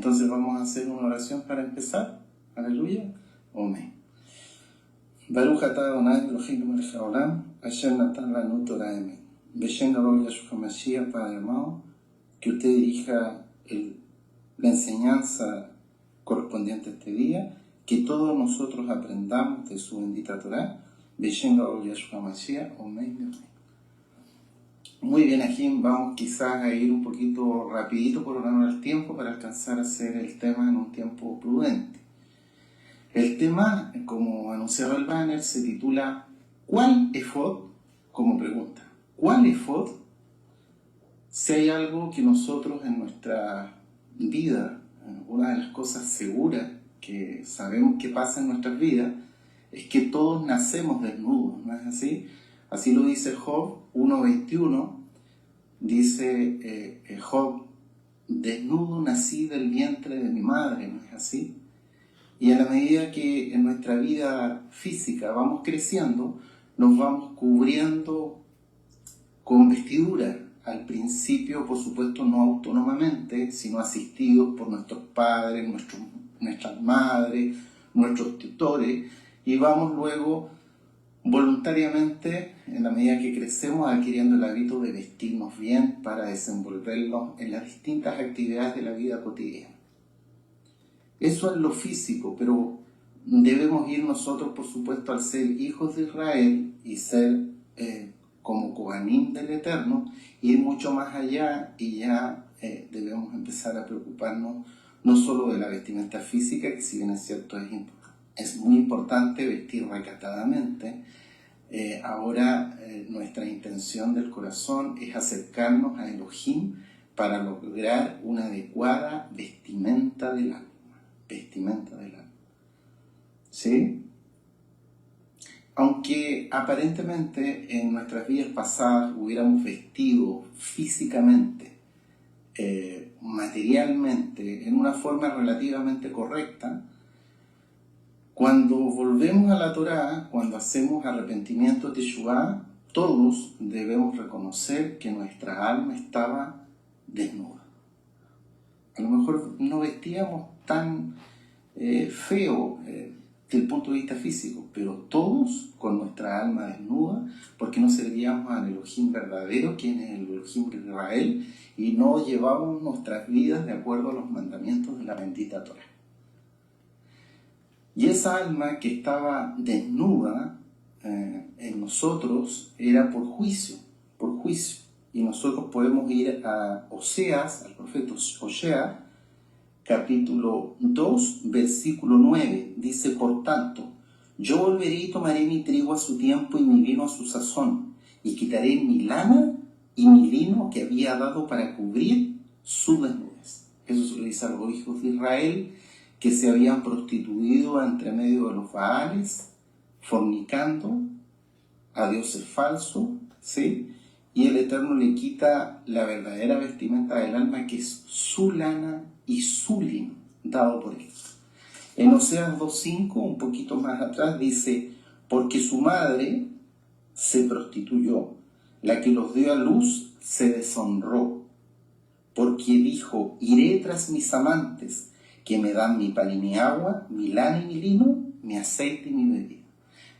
Entonces vamos a hacer una oración para empezar. Aleluya. Amén. Baruch atah Adonai Eloheinu melech haolam, asher natan lanu Torah emet. Beshem Gadol Yahshua Mashiach, Padre amado, que usted dirija la enseñanza correspondiente a este día, que todos nosotros aprendamos de su bendita Torah. Beshem Gadol Yahshua Mashiach. Amén. Amén. Muy bien, aquí vamos quizás a ir un poquito rapidito por honor al tiempo para alcanzar a hacer el tema en un tiempo prudente. El tema, como anunciaba el banner, se titula ¿Cuál efod? Como pregunta. ¿Cuál efod? Si hay algo que nosotros en nuestra vida, una de las cosas seguras que sabemos que pasa en nuestras vidas, es que todos nacemos desnudos, ¿no es así? Así lo dice Job 1:21, dice Job, desnudo nací del vientre de mi madre, ¿no es así? Y a la medida que en nuestra vida física vamos creciendo, nos vamos cubriendo con vestidura. Al principio, por supuesto, no autónomamente, sino asistidos por nuestros padres, nuestras madres, nuestros tutores, y vamos luego voluntariamente, en la medida que crecemos, adquiriendo el hábito de vestirnos bien para desenvolvernos en las distintas actividades de la vida cotidiana. Eso es lo físico, pero debemos ir nosotros, por supuesto, al ser hijos de Israel y ser como Kohanim del Eterno, ir mucho más allá y ya debemos empezar a preocuparnos no solo de la vestimenta física, que si bien es cierto es muy importante vestir recatadamente. Ahora nuestra intención del corazón es acercarnos a Elohim para lograr una adecuada vestimenta del alma. Vestimenta del alma. ¿Sí? Aunque aparentemente en nuestras vidas pasadas hubiéramos vestido físicamente, materialmente, en una forma relativamente correcta, cuando volvemos a la Torá, cuando hacemos arrepentimiento teshuvá, todos debemos reconocer que nuestra alma estaba desnuda. A lo mejor no vestíamos tan feo desde el punto de vista físico, pero todos con nuestra alma desnuda, porque no servíamos al Elohim verdadero, quien es el Elohim de Israel, y no llevábamos nuestras vidas de acuerdo a los mandamientos de la bendita Torá. Y esa alma que estaba desnuda en nosotros era por juicio. Y nosotros podemos ir a Oseas, al profeta Oseas, capítulo 2, versículo 9. Dice, por tanto, yo volveré y tomaré mi trigo a su tiempo y mi vino a su sazón, y quitaré mi lana y mi lino que había dado para cubrir su desnudez. Eso se lo dice a los hijos de Israel, que se habían prostituido entre medio de los Baales, fornicando a dioses falsos, ¿sí? Y el Eterno le quita la verdadera vestimenta del alma, que es su lana y su lino, dado por él. En Oseas 2:5, un poquito más atrás, dice, porque su madre se prostituyó, la que los dio a luz se deshonró, porque dijo, iré tras mis amantes, que me dan mi pan y mi agua, mi lana y mi lino, mi aceite y mi bebida.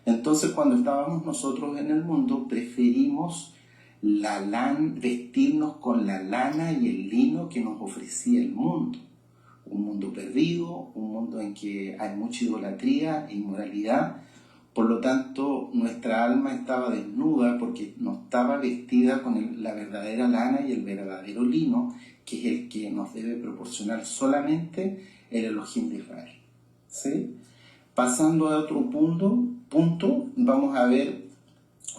Entonces, cuando estábamos nosotros en el mundo, preferimos vestirnos con la lana y el lino que nos ofrecía el mundo. Un mundo perdido, un mundo en que hay mucha idolatría e inmoralidad. Por lo tanto, nuestra alma estaba desnuda porque no estaba vestida con la verdadera lana y el verdadero lino, que es el que nos debe proporcionar solamente el Elohim de Israel. ¿Sí? Pasando a otro punto, vamos a ver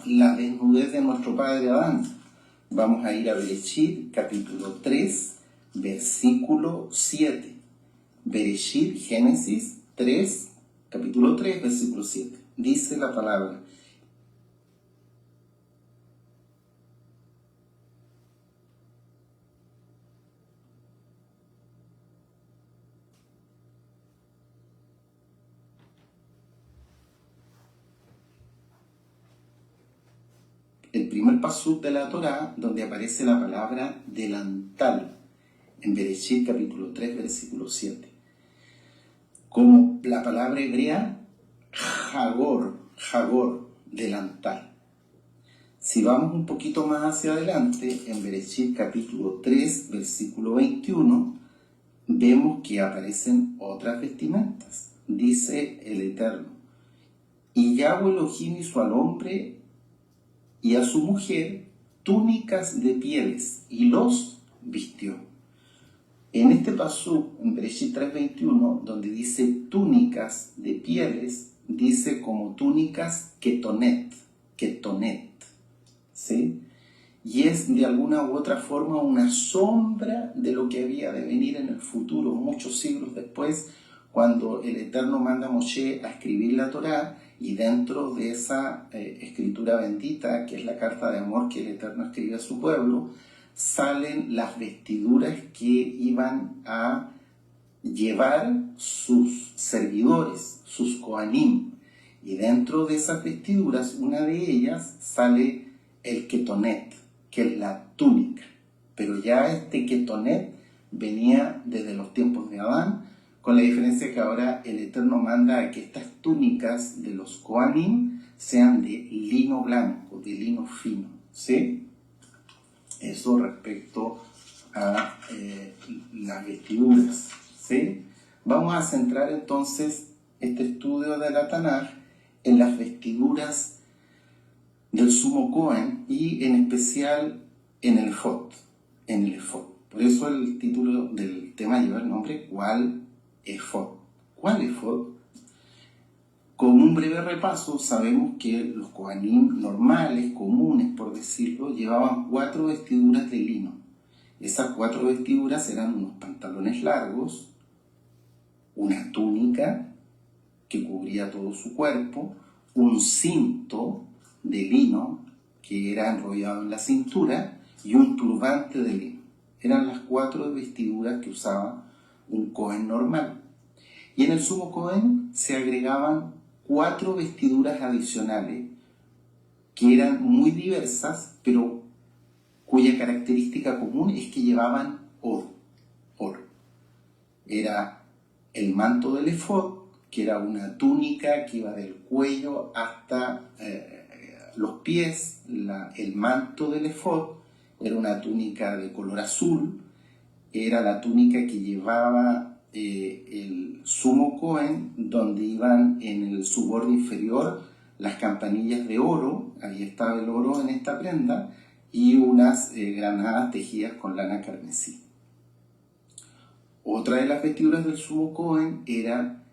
la desnudez de nuestro padre Adán. Vamos a ir a Bereshit, capítulo 3, versículo 7. Bereshit, Génesis 3, capítulo 3, versículo 7. Dice la palabra, el primer pasuk de la Torá, donde aparece la palabra delantal. en Bereshit capítulo 3, versículo 7. Como la palabra hebrea Jagor, delantal. Si vamos un poquito más hacia adelante, en Bereshit capítulo 3, versículo 21, vemos que aparecen otras vestimentas. Dice el Eterno: y Yahweh Elohim hizo al hombre y a su mujer túnicas de pieles y los vistió. En este pasú, en Bereshit 3:21, donde dice túnicas de pieles, dice como túnicas ketonet, ¿sí? Y es de alguna u otra forma una sombra de lo que había de venir en el futuro, muchos siglos después, cuando el Eterno manda a Moshe a escribir la Torá, y dentro de esa escritura bendita, que es la carta de amor que el Eterno escribe a su pueblo, salen las vestiduras que iban a llevar sus servidores, sus Kohanim. Y dentro de esas vestiduras, una de ellas sale el ketonet, que es la túnica. Pero ya este ketonet venía desde los tiempos de Adán, con la diferencia que ahora el Eterno manda a que estas túnicas de los Kohanim sean de lino blanco, de lino fino, ¿sí? Eso respecto a las vestiduras, ¿sí? Vamos a centrar entonces este estudio de la Tanaj en las vestiduras del sumo Cohen y en especial en el efod. Por eso el título del tema lleva el nombre ¿Cuál efod? ¿Cuál efod? Con un breve repaso, sabemos que los Kohanim normales, comunes por decirlo, llevaban 4 vestiduras de lino. Esas 4 vestiduras eran unos pantalones largos, una túnica que cubría todo su cuerpo, un cinto de lino que era enrollado en la cintura y un turbante de lino. Eran las 4 vestiduras que usaba un Cohen normal. Y en el sumo Cohen se agregaban 4 vestiduras adicionales que eran muy diversas, pero cuya característica común es que llevaban oro. Era el manto del efod, que era una túnica que iba del cuello hasta los pies. El manto del efod era una túnica de color azul, era la túnica que llevaba el sumo Cohen, donde iban en su borde inferior las campanillas de oro, ahí estaba el oro en esta prenda, y unas granadas tejidas con lana carmesí. Otra de las vestiduras del sumo Cohen era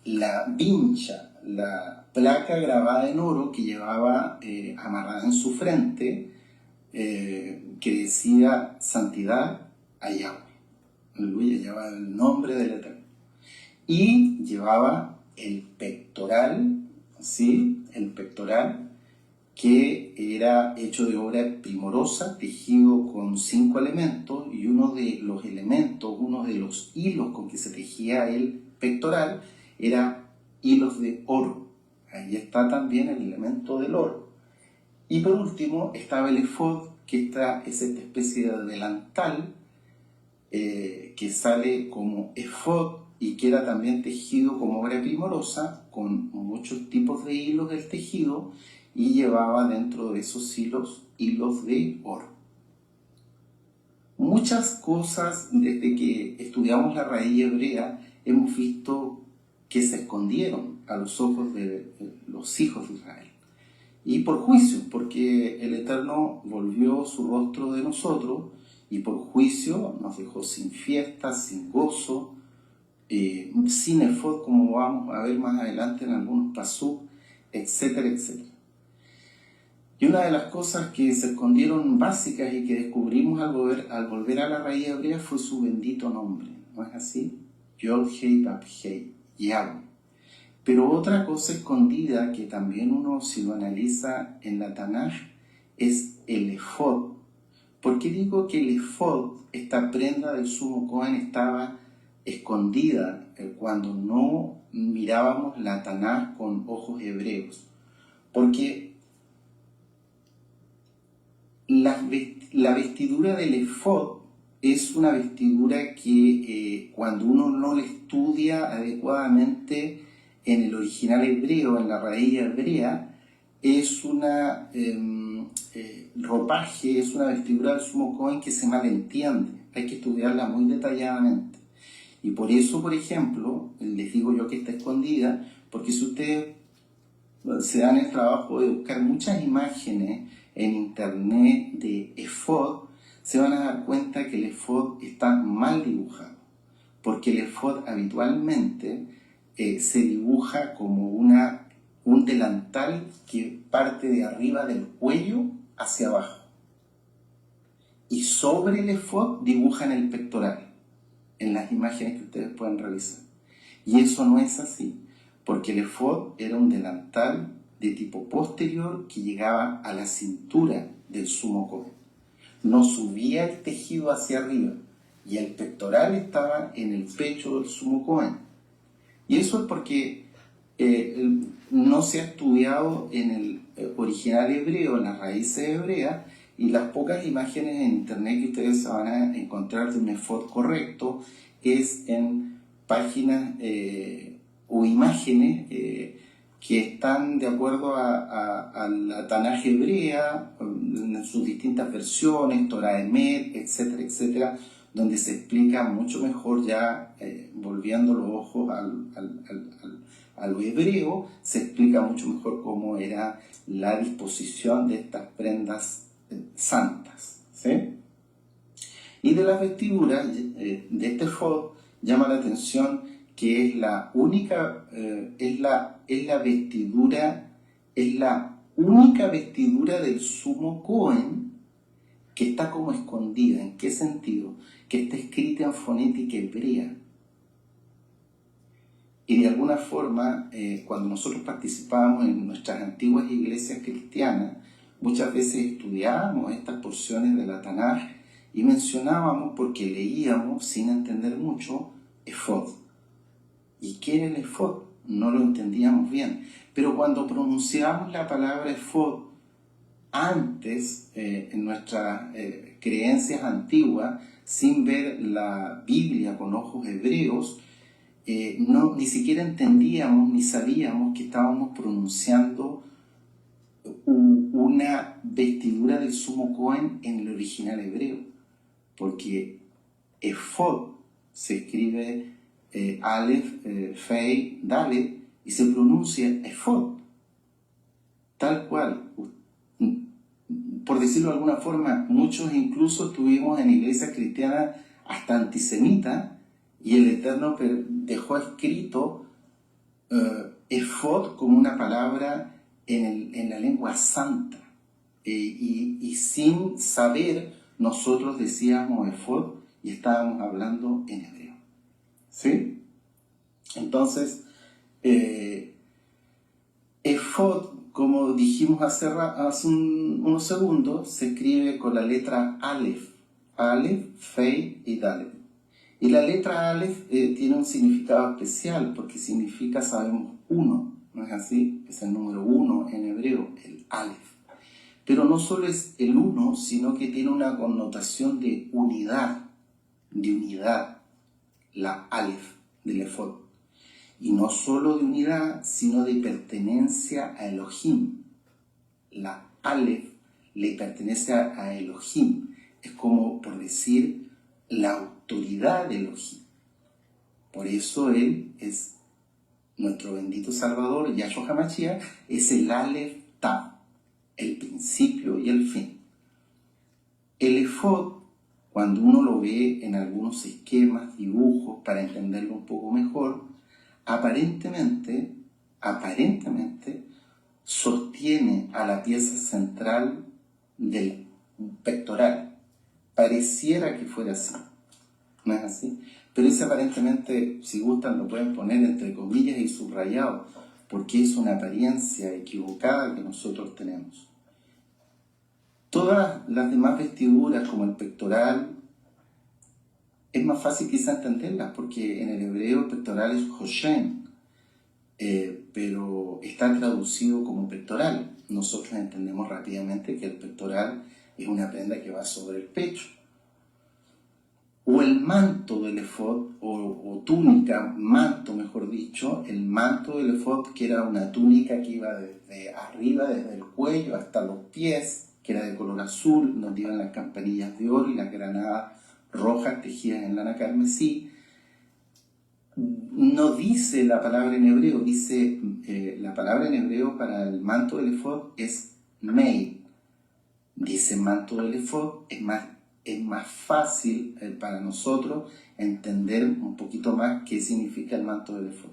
la vincha, la placa grabada en oro que llevaba amarrada en su frente, que decía santidad a Yahweh. Aleluya, llevaba el nombre del Eterno. Y llevaba el pectoral, ¿sí? El pectoral que era hecho de obra primorosa, tejido con 5 elementos, y uno de los hilos con que se tejía el pectoral era hilos de oro. Ahí está también el elemento del oro. Y por último estaba el efod, que es esta especie de delantal que sale como efod y que era también tejido como obra primorosa, con muchos tipos de hilos del tejido, y llevaba dentro de esos hilos de oro. Muchas cosas desde que estudiamos la raíz hebrea hemos visto que se escondieron a los ojos de los hijos de Israel. Y por juicio, porque el Eterno volvió su rostro de nosotros y por juicio nos dejó sin fiestas, sin gozo, sin efod, como vamos a ver más adelante en algunos pasú, etcétera, etcétera. Y una de las cosas que se escondieron básicas y que descubrimos al volver a la raíz hebrea fue su bendito nombre, ¿no es así? Yod-Hei Vav-Hei, Yahweh. Pero otra cosa escondida que también uno, si lo analiza en la Tanaj, es el efod. ¿Por qué digo que el efod, esta prenda del sumo Cohen, estaba escondida cuando no mirábamos la Tanaj con ojos hebreos? Porque la vestidura del efod es una vestidura que cuando uno no la estudia adecuadamente en el original hebreo, en la raíz hebrea, es una ropaje, es una vestidura del sumo Cohen que se malentiende. Hay que estudiarla muy detalladamente. Y por eso, por ejemplo, les digo yo que está escondida, porque si ustedes se dan el trabajo de buscar muchas imágenes en internet de efod, se van a dar cuenta que el efod está mal dibujado, porque el efod habitualmente se dibuja como un delantal que parte de arriba del cuello hacia abajo, y sobre el efod dibujan el pectoral en las imágenes que ustedes pueden revisar. Y eso no es así, porque el efod era un delantal de tipo posterior que llegaba a la cintura del sumo Cohen. No subía el tejido hacia arriba, y el pectoral estaba en el pecho del sumo Cohen. Y eso es porque no se ha estudiado en el original hebreo, en las raíces hebreas, y las pocas imágenes en internet que ustedes van a encontrar de un efod correcto es en páginas o imágenes que están de acuerdo a la Tanaj hebrea, en sus distintas versiones, Torah Emet, etcétera, etcétera, donde se explica mucho mejor ya, volviendo los ojos a lo hebreo, se explica mucho mejor cómo era la disposición de estas prendas santas, ¿sí? Y de las vestiduras de este efod llama la atención que es la única, es la única vestidura del sumo Cohen que está como escondida. ¿En qué sentido? Que está escrita en fonética hebrea. Y de alguna forma, cuando nosotros participábamos en nuestras antiguas iglesias cristianas, muchas veces estudiábamos estas porciones de la Tanaj y mencionábamos, porque leíamos sin entender mucho, efod. ¿Y qué era el efod? No lo entendíamos bien. Pero cuando pronunciábamos la palabra efod antes, en nuestras creencias antiguas, sin ver la Biblia con ojos hebreos, ni siquiera entendíamos ni sabíamos que estábamos pronunciando una vestidura del sumo Cohen en el original hebreo, porque efod se escribe Aleph, Fei, Dalet, y se pronuncia efod, tal cual. Por decirlo de alguna forma, muchos incluso estuvimos en iglesias cristianas hasta antisemitas, y el Eterno dejó escrito efod como una palabra en la lengua santa. Y sin saber, nosotros decíamos efod y estábamos hablando en hebreo. ¿Sí? Entonces, efod, como dijimos hace unos segundos, se escribe con la letra Aleph, Fei y Dalet. Y la letra Aleph tiene un significado especial, porque significa, sabemos, uno, ¿no es así? Es el número uno en hebreo, el Aleph. Pero no solo es el uno, sino que tiene una connotación de unidad, la Aleph del efod. Y no solo de unidad, sino de pertenencia a Elohim. La Aleph le pertenece a Elohim. Es como, por decir, la autoridad de Elohim. Por eso Él es nuestro bendito Salvador, Yahshua HaMashiach, es el Aleph Tav, el principio y el fin. El efod, cuando uno lo ve en algunos esquemas, dibujos, para entenderlo un poco mejor, aparentemente sostiene a la pieza central del pectoral. Pareciera que fuera así, ¿no es así? Pero ese aparentemente, si gustan, lo pueden poner entre comillas y subrayado, porque es una apariencia equivocada que nosotros tenemos. Todas las demás vestiduras, como el pectoral, es más fácil quizá entenderlas, porque en el hebreo el pectoral es Hoshen, pero está traducido como pectoral. Nosotros entendemos rápidamente que el pectoral es una prenda que va sobre el pecho. o el manto del efod, o túnica, manto mejor dicho, el manto del efod, que era una túnica que iba desde arriba, desde el cuello hasta los pies, que era de color azul, donde iban las campanillas de oro y las granadas rojas tejidas en lana carmesí. No dice la palabra en hebreo, dice la palabra en hebreo para el manto del efod es mei. Dice manto del efod, es más fácil para nosotros entender un poquito más qué significa el manto del efod.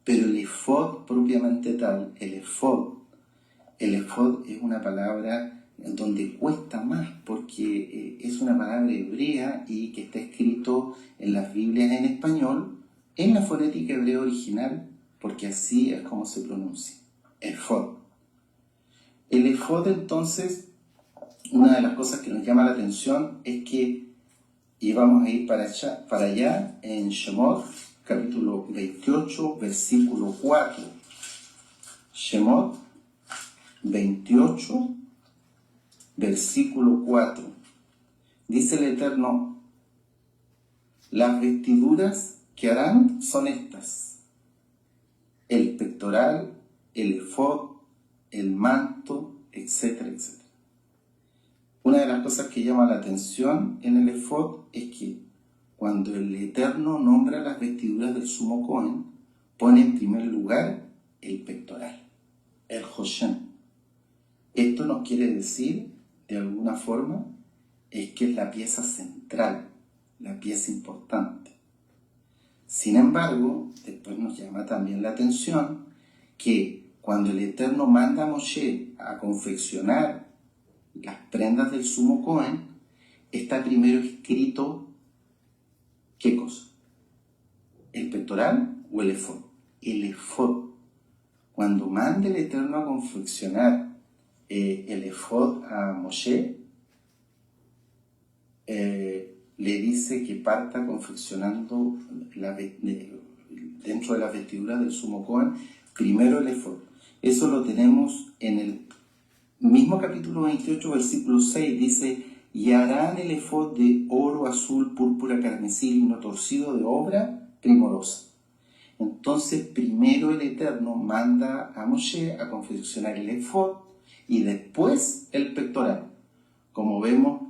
Pero el efod propiamente tal, el efod es una palabra donde cuesta más porque es una palabra hebrea y que está escrito en las Biblias en español, en la fonética hebrea original, porque así es como se pronuncia, efod. El efod, entonces, una de las cosas que nos llama la atención es que, y vamos a ir para allá en Shemot, capítulo 28, versículo 4. Shemot 28, versículo 4. Dice el Eterno: las vestiduras que harán son estas: el pectoral, el efod, el manto, etcétera, etcétera. Una de las cosas que llama la atención en el efod es que cuando el Eterno nombra las vestiduras del sumo Cohen, pone en primer lugar el pectoral, el Hoshen. Esto nos quiere decir, de alguna forma, es que es la pieza central, la pieza importante. Sin embargo, después nos llama también la atención que cuando el Eterno manda a Moshe a confeccionar las prendas del sumo Cohen, está primero escrito ¿qué cosa? ¿El pectoral o el efod? El efod. Cuando manda el Eterno a confeccionar el efod a Moshe, le dice que parta confeccionando dentro de las vestiduras del sumo Cohen, primero el efod. Eso lo tenemos en el mismo capítulo 28, versículo 6, dice: y harán el efod de oro, azul, púrpura, carmesí, lino torcido de obra primorosa. Entonces, primero el Eterno manda a Moshe a confeccionar el efod y después el pectoral. Como vemos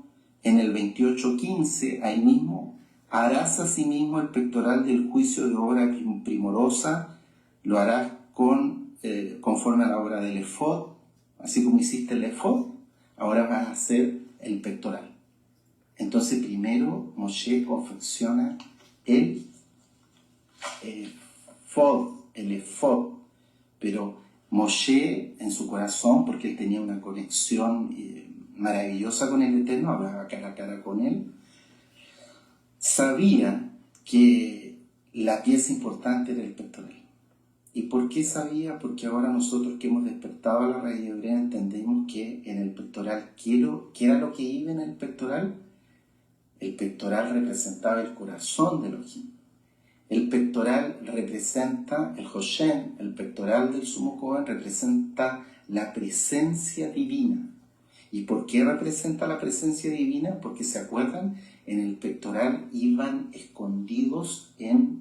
en el 28:15, ahí mismo: harás asimismo el pectoral del juicio de obra primorosa, lo harás conforme a la obra del efod. Así como hiciste el efod, ahora vas a hacer el pectoral. Entonces primero Moshe confecciona el efod, pero Moshe en su corazón, porque él tenía una conexión maravillosa con el Eterno, hablaba cara a cara con él, sabía que la pieza importante era el pectoral. ¿Y por qué sabía? Porque ahora nosotros que hemos despertado a la raíz hebrea entendemos que en el pectoral, ¿qué era lo que iba en el pectoral? El pectoral representaba el corazón de Elohim. El pectoral representa el Hoshen, el pectoral del sumo Cohen representa la presencia divina. ¿Y por qué representa la presencia divina? Porque, ¿se acuerdan? En el pectoral iban escondidos en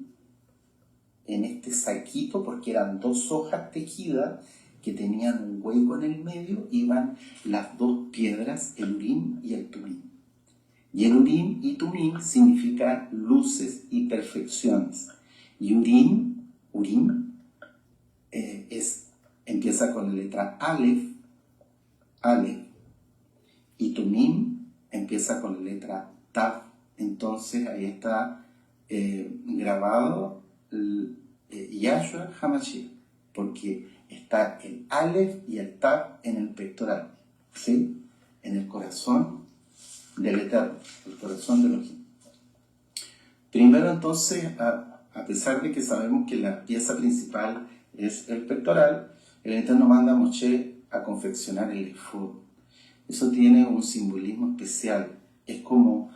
este saquito, porque eran 2 hojas tejidas que tenían un hueco en el medio, iban las 2 piedras, el Urim y el Tumim. Y el Urim y Tumim significan luces y perfecciones. Y Urim empieza con la letra Aleph, y Tumim empieza con la letra Tav. Entonces ahí está grabado Yahshua HaMashiach, porque está el Aleph y el Tav en el pectoral, ¿sí? En el corazón del Eterno, el corazón de Elohim. Primero, entonces, a pesar de que sabemos que la pieza principal es el pectoral, el Eterno manda a Moshe a confeccionar el efod. Eso tiene un simbolismo especial. Es como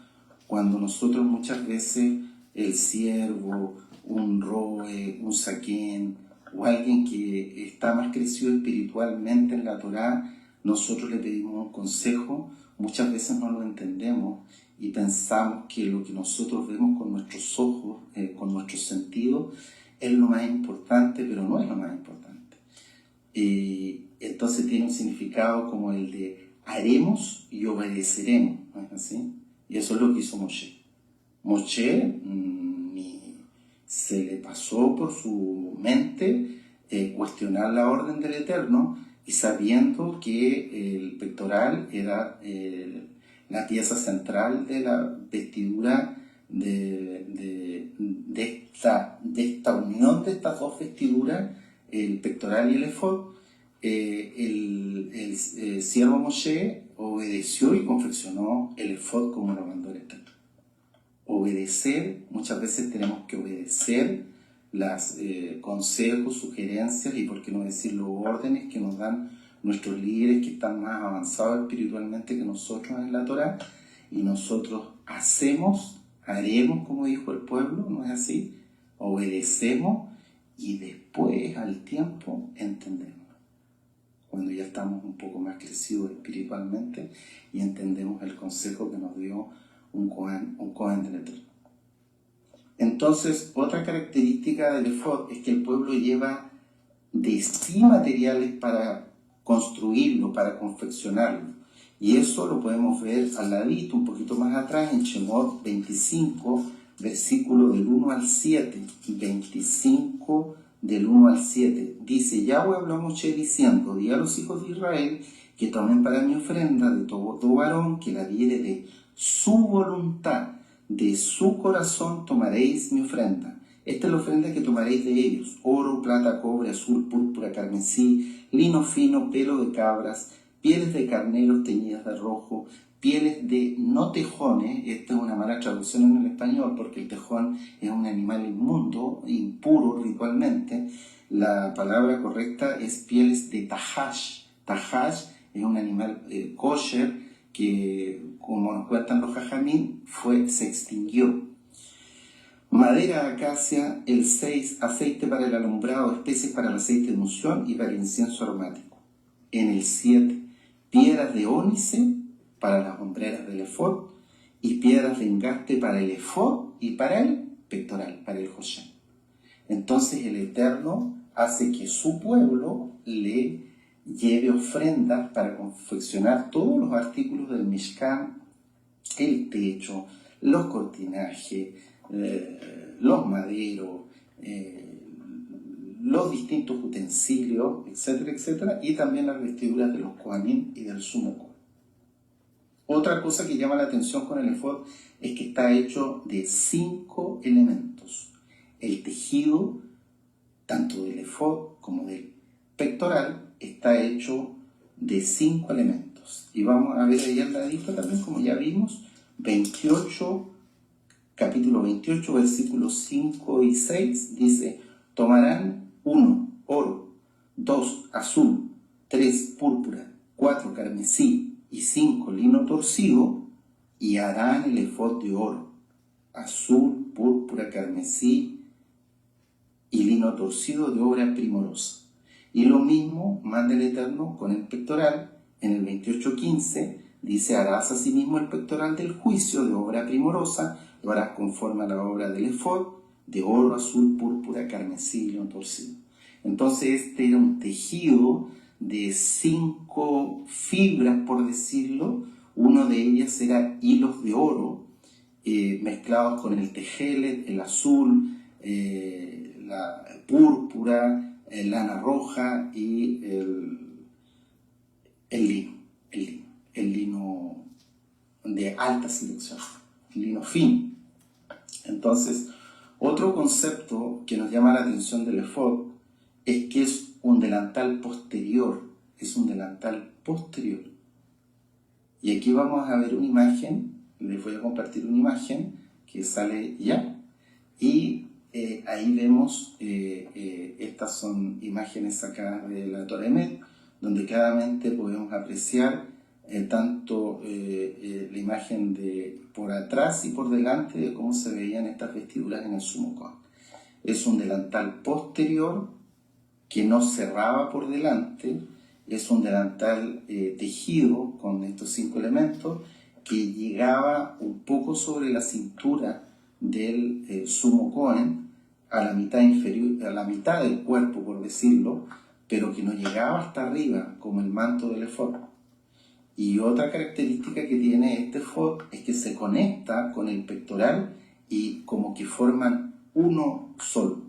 cuando nosotros muchas veces el siervo, un roe, un saquén o alguien que está más crecido espiritualmente en la Torá, nosotros le pedimos un consejo, muchas veces no lo entendemos y pensamos que lo que nosotros vemos con nuestros ojos, con nuestros sentidos, es lo más importante, pero no es lo más importante. Entonces tiene un significado como el de haremos y obedeceremos, ¿no es así? Y eso es lo que hizo Moshe. Moshe se le pasó por su mente cuestionar la orden del Eterno, y sabiendo que el pectoral era la pieza central de la vestidura de esta unión de estas dos vestiduras, el pectoral y el efod, el siervo Moshe obedeció y confeccionó el efod como lo mandó el Eterno. Obedecer, muchas veces tenemos que obedecer los consejos, sugerencias y por qué no decir los órdenes que nos dan nuestros líderes que están más avanzados espiritualmente que nosotros en la Torá, y nosotros haremos como dijo el pueblo, ¿no es así? Obedecemos y después al tiempo entendemos. Cuando ya estamos un poco más crecidos espiritualmente y entendemos el consejo que nos dio un Cohen del Eterno. Entonces, otra característica del efod es que el pueblo lleva de sí materiales para construirlo, para confeccionarlo. Y eso lo podemos ver al ladito, un poquito más atrás, en Shemot 25, versículo del 1 al 7. 25 del 1 al 7. Dice: Yahweh habló a Moshe diciendo: di a los hijos de Israel que tomen para mi ofrenda de todo varón que la diere de su voluntad, de su corazón tomaréis mi ofrenda. Esta es la ofrenda que tomaréis de ellos: oro, plata, cobre, azul, púrpura, carmesí, lino fino, pelo de cabras, pieles de carneros teñidas de rojo, pieles de no tejones. Esta es una mala traducción en el español porque el tejón es un animal inmundo, impuro ritualmente. La palabra correcta es pieles de tahash. Tahash es un animal kosher que, como nos cuentan los jajamín, se extinguió. Madera de acacia, el 6, aceite para el alumbrado, especies para el aceite de unción y para el incienso aromático. En el 7, piedras de ónice para las hombreras del efod y piedras de engaste para el efod y para el pectoral, para el Joshem. Entonces el Eterno hace que su pueblo le lleve ofrendas para confeccionar todos los artículos del Mishkan, el techo, los cortinajes, los maderos, los distintos utensilios, etcétera, etcétera, y también las vestiduras de los Kohanim y del sumo Kohen. Otra cosa que llama la atención con el efod es que está hecho de 5 elementos. El tejido, tanto del efod como del pectoral, está hecho de 5 elementos. Y vamos a ver ahí al ladito también, como ya vimos, capítulo 28, versículos 5 y 6, dice: tomarán 1, oro, 2, azul, 3, púrpura, 4, carmesí y 5, lino torcido, y harán el efod de oro, azul, púrpura, carmesí y lino torcido de obra primorosa. Y lo mismo manda el Eterno con el pectoral. En el 28:15 dice: harás asimismo el pectoral del juicio de obra primorosa, lo harás conforme a la obra del efod, de oro, azul, púrpura, carmesí y lino torcido. Entonces este era un tejido de 5 fibras, por decirlo. Uno de ellas era hilos de oro mezclados con el tejelet, el azul, la púrpura, lana roja y el lino de alta selección, el lino fino. Entonces, otro concepto que nos llama la atención del efod es que es un delantal posterior, Y aquí vamos a ver una imagen, les voy a compartir una imagen que sale ya, y ahí vemos, estas son imágenes sacadas de la Torah Emet, donde claramente podemos apreciar tanto la imagen de por atrás y por delante de cómo se veían estas vestiduras en el sumo Kohen. Es un delantal posterior que no cerraba por delante, es un delantal tejido con estos 5 elementos, que llegaba un poco sobre la cintura del sumo Cohen, a la mitad inferior, a la mitad del cuerpo, por decirlo, pero que no llegaba hasta arriba, como el manto del efod. Y otra característica que tiene este efod es que se conecta con el pectoral y como que forman uno solo.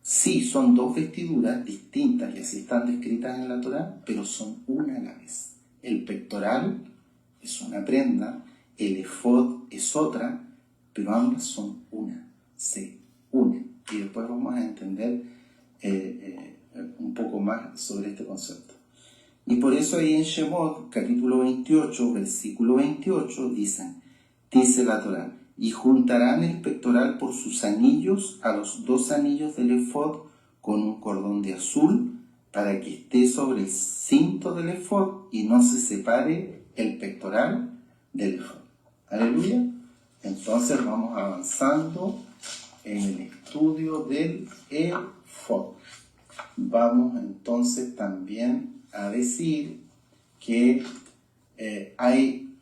Sí, son dos vestiduras distintas y así están descritas en la Torá, pero son una a la vez. El pectoral es una prenda, el efod es otra, pero ambas son una, se unen. Y después vamos a entender un poco más sobre este concepto. Y por eso ahí en Shemot, capítulo 28, versículo 28, dice la Torá: y juntarán el pectoral por sus anillos a los 2 anillos del efod con un cordón de azul, para que esté sobre el cinto del efod y no se separe el pectoral del efod. Aleluya. Entonces vamos avanzando en el estudio del efod. Vamos entonces también a decir que hay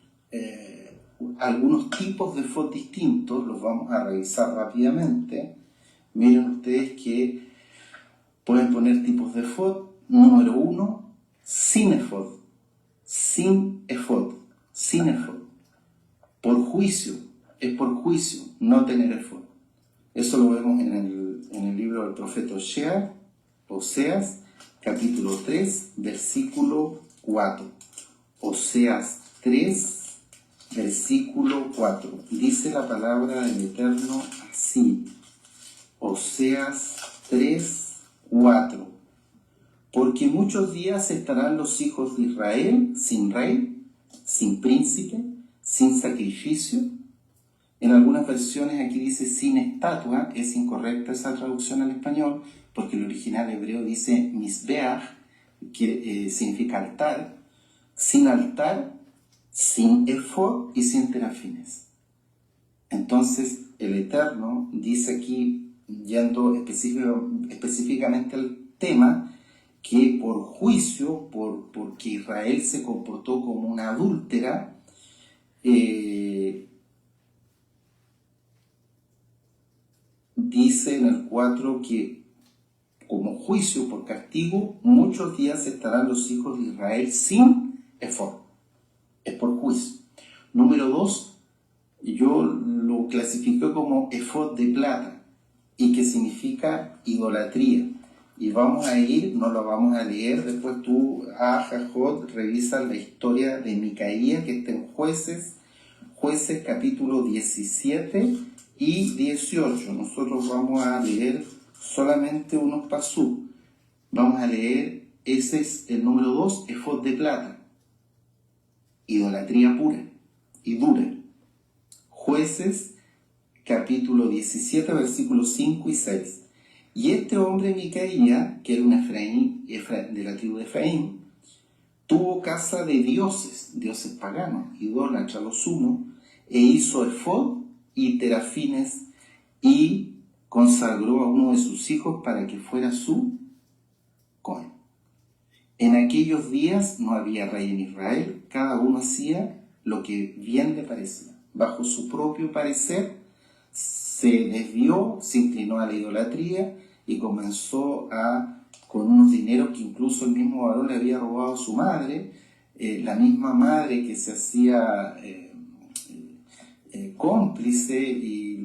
algunos tipos de efod distintos, los vamos a revisar rápidamente. Miren ustedes que pueden poner tipos de efod. Número 1, sin efod. Sin efod. Por juicio, es por juicio no tener efod. Eso lo vemos en el libro del profeta Oseas, capítulo 3, versículo 4. Oseas 3, versículo 4. Dice la palabra del Eterno así. Oseas 3, 4. Porque muchos días estarán los hijos de Israel sin rey, sin príncipe, sin sacrificio. En algunas versiones aquí dice sin estatua. Es incorrecta esa traducción al español, porque el original hebreo dice misbeach, que significa altar, sin efod y sin terafines. Entonces el Eterno dice aquí, yendo específicamente al tema, que por juicio, porque Israel se comportó como una adúltera, dice en el 4 que como juicio, por castigo, muchos días estarán los hijos de Israel sin efod. Es por juicio. Número 2, yo lo clasifico como efod de plata, y que significa idolatría. Y vamos a ir, no lo vamos a leer, después tú, Jajot, revisas la historia de Micaías, que está en Jueces capítulo 17 y 18. Nosotros vamos a leer solamente unos pasú. Vamos a leer, ese es el número 2, efod de plata. Idolatría pura y dura. Jueces capítulo 17, versículos 5 y 6. Y este hombre Micaía, que era un de la tribu de Efraín, tuvo casa de dioses paganos, idólatras a lo sumo, e hizo efod y terafines, y consagró a uno de sus hijos para que fuera su Cohen. En aquellos días no había rey en Israel, cada uno hacía lo que bien le parecía. Bajo su propio parecer se desvió, se inclinó a la idolatría y comenzó con unos dineros que incluso el mismo varón le había robado a su madre, la misma madre que se hacía cómplice y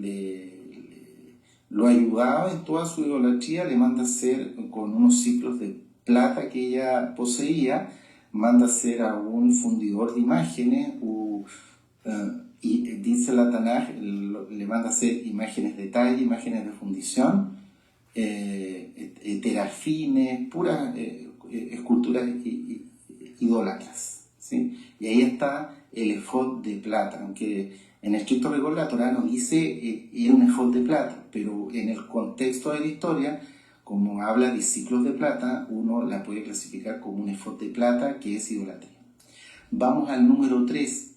lo ayudaba en toda su idolatría, le manda a hacer con unos ciclos de plata que ella poseía, manda a hacer a un fundidor de imágenes, y dice la Tanaj, le manda a hacer imágenes de talla, imágenes de fundición, terafines, puras esculturas idólatras, ¿sí? Y ahí está el efod de plata, aunque en el estricto rigor la Torá no dice era un efod de plata, pero en el contexto de la historia, como habla de ciclos de plata, uno la puede clasificar como un efod de plata, que es idolatría. Vamos al número 3,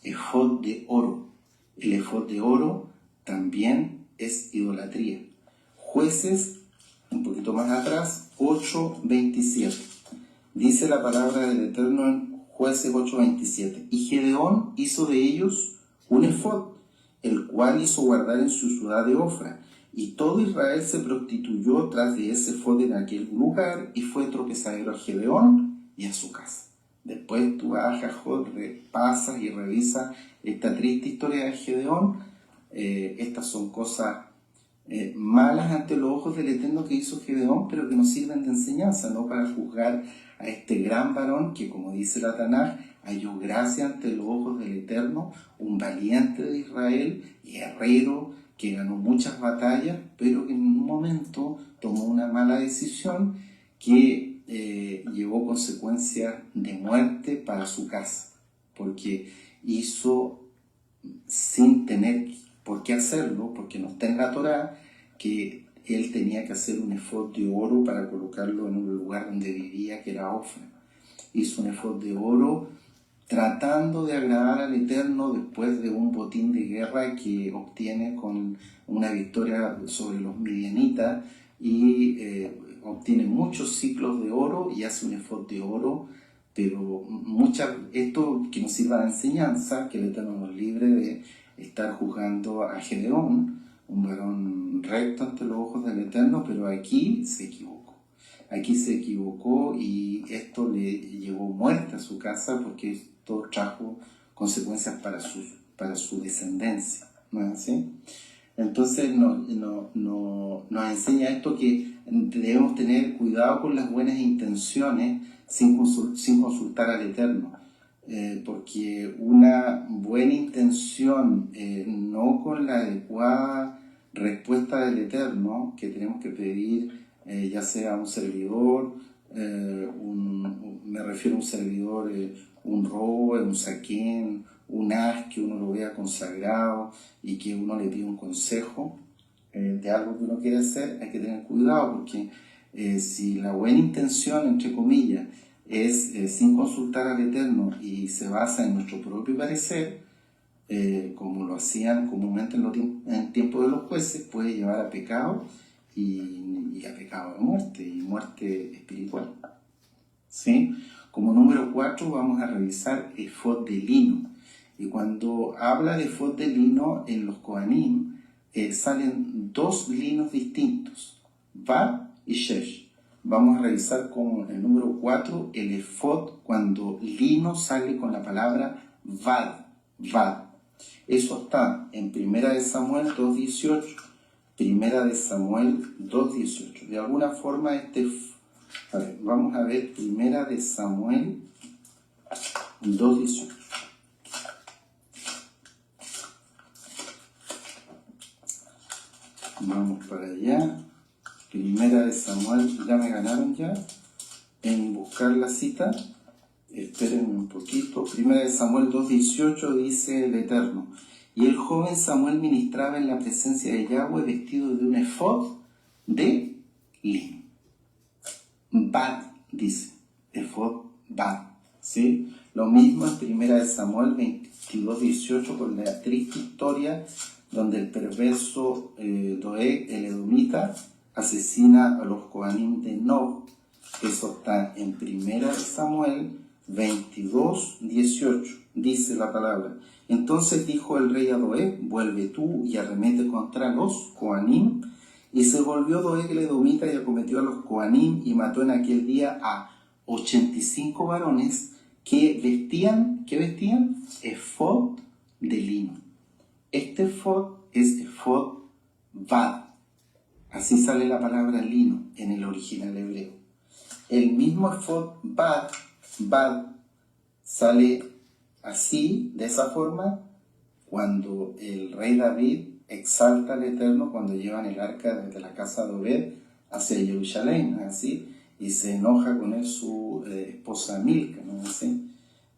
efod de oro. El efod de oro también es idolatría. Jueces, un poquito más atrás, 8:27. Dice la palabra del Eterno en Jueces 8:27. Y Gedeón hizo de ellos un efod, el cual hizo guardar en su ciudad de Ofra. Y todo Israel se prostituyó tras de ese efod en aquel lugar, y fue tropezadero a Gedeón y a su casa. Después tú vas a Jajot, repasas y revisas esta triste historia de Gedeón. Estas son cosas malas ante los ojos del Eterno que hizo Gedeón, pero que nos sirven de enseñanza, no para juzgar a este gran varón que, como dice la Tanaj, halló gracia ante los ojos del Eterno, un valiente de Israel, guerrero, que ganó muchas batallas, pero que en un momento tomó una mala decisión que llevó consecuencias de muerte para su casa, porque hizo sin tener por qué hacerlo, porque no está en la Torá, que él tenía que hacer un efod de oro para colocarlo en un lugar donde vivía, que era Ofra. Hizo un efod de oro tratando de agradar al Eterno después de un botín de guerra que obtiene con una victoria sobre los midianitas, y obtiene muchos ciclos de oro y hace un efod de oro, pero esto que nos sirva de enseñanza, que el Eterno nos libre de estar juzgando a Gedeón, un varón recto ante los ojos del Eterno, pero aquí se equivocó. Aquí se equivocó y esto le llevó muerte a su casa, porque esto trajo consecuencias para su descendencia, ¿no es así? Entonces nos enseña esto, que debemos tener cuidado con las buenas intenciones sin consultar al Eterno, porque una buena intención no con la adecuada respuesta del Eterno, que tenemos que pedir, ya sea un servidor, me refiero a un servidor, un robo, un saquén, un haz que uno lo vea consagrado y que uno le pide un consejo de algo que uno quiere hacer, hay que tener cuidado, porque si la buena intención, entre comillas, es sin consultar al Eterno y se basa en nuestro propio parecer, como lo hacían comúnmente en tiempo de los jueces, puede llevar a pecado y a pecado de muerte, y muerte espiritual. ¿Sí? Como número 4 vamos a revisar efod de lino. Y cuando habla de efod de lino en los Kohanim, salen dos linos distintos, Vad y Shesh. Vamos a revisar como el número 4 el efod cuando lino sale con la palabra Vad. Eso está en 1 Samuel 2:18, 1 Samuel 2:18. De alguna forma vamos a ver 1 Samuel 2:18. Vamos para allá. 1 Samuel, ya me ganaron ya en buscar la cita. Espérenme un poquito. 1 Samuel 2:18 dice el Eterno: y el joven Samuel ministraba en la presencia de Yahweh vestido de un efod de lino. Vad, dice, efod Vad, ¿sí? Lo mismo en 1 Samuel 22:18 con la triste historia donde el perverso Doeg, el edomita, asesina a los Kohanim de Nob. Eso está en 1 Samuel 22:18. Dice la palabra: entonces dijo el rey a Doeg: vuelve tú y arremete contra los Kohanim. Y se volvió Doeg el edomita y acometió a los Kohanim y mató en aquel día a 85 varones que vestían, ¿qué vestían? Efod de lino. Este efod es efod Vad. Así sale la palabra lino en el original hebreo. El mismo efod Vad sale así, de esa forma, cuando el rey David exalta al Eterno cuando llevan el arca desde la casa de Obed hacia Jerusalén, ¿no es así? Y se enoja con él su esposa Milca, ¿no es así?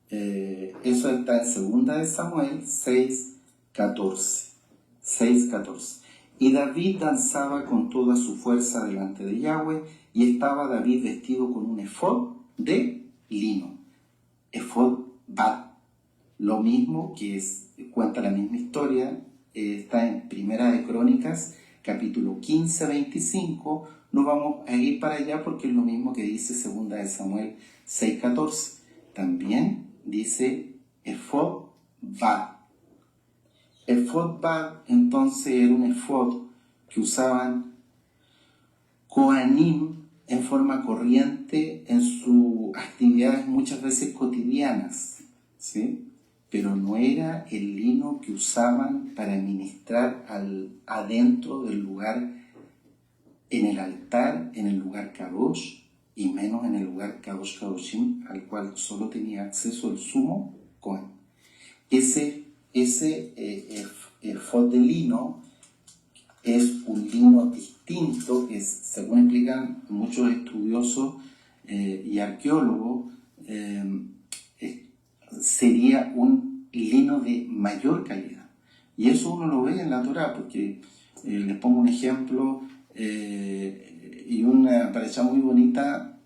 Eso está en 2 Samuel 6:14. Y David danzaba con toda su fuerza delante de Yahweh, y estaba David vestido con un efod de lino, efod Vad. Lo mismo cuenta la misma historia, está en 1 de Crónicas, capítulo 15-25. No vamos a ir para allá porque es lo mismo que dice 2 de Samuel 6:14. También dice efod bad. Efod bad entonces era un efod que usaban Kohanim en forma corriente en sus actividades muchas veces cotidianas, ¿sí? Pero no era el lino que usaban para ministrar adentro del lugar, en el altar, en el lugar Kadosh, y menos en el lugar Kadosh Kadoshim, al cual solo tenía acceso el sumo Kohen. Ese efod de lino es un lino distinto, que según explican muchos estudiosos y arqueólogos, sería un lino de mayor calidad. Y eso uno lo ve en la Torá, porque les pongo un ejemplo, y una parashá muy bonita,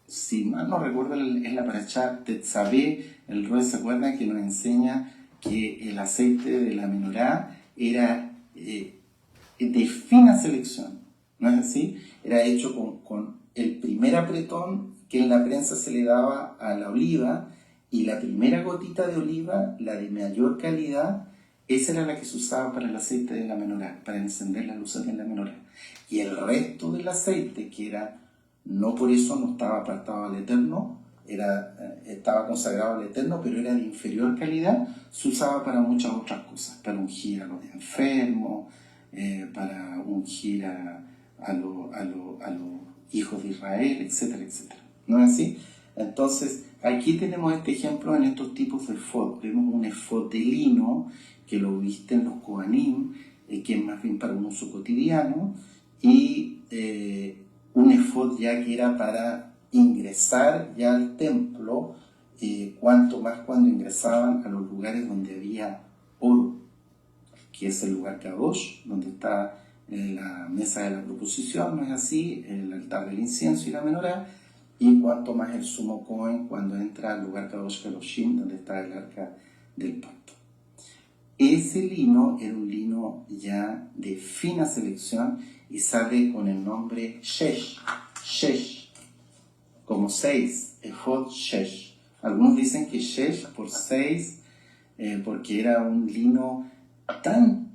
si mal no recuerdo, es la parashá Tetzaveh. El Roe se acuerda que nos enseña que el aceite de la menorá era de fina selección, ¿no es así? Era hecho con el primer apretón que en la prensa se le daba a la oliva, y la primera gotita de oliva, la de mayor calidad, esa era la que se usaba para el aceite de la menorá, para encender las luces de la menorá. Y el resto del aceite, que era, no por eso no estaba apartado al Eterno, estaba consagrado al Eterno, pero era de inferior calidad, se usaba para muchas otras cosas, para ungir a los enfermos, para ungir a los hijos de Israel, etcétera, etcétera. ¿No es así? Entonces, aquí tenemos este ejemplo en estos tipos de efod. Vemos un efod de lino que lo visten los Kohanim, que es más bien para un uso cotidiano, y un efod ya que era para ingresar ya al templo, cuanto más cuando ingresaban a los lugares donde había oro, que es el lugar Kadosh, donde está la mesa de la proposición, ¿no es así?, el altar del incienso y la menorá, y cuanto más el sumo Cohen cuando entra al lugar Kadosh Kadoshim, donde está el arca del pacto. Ese lino era un lino ya de fina selección y sale con el nombre Shesh, como 6, efod Shesh. Algunos dicen que Shesh por 6, porque era un lino tan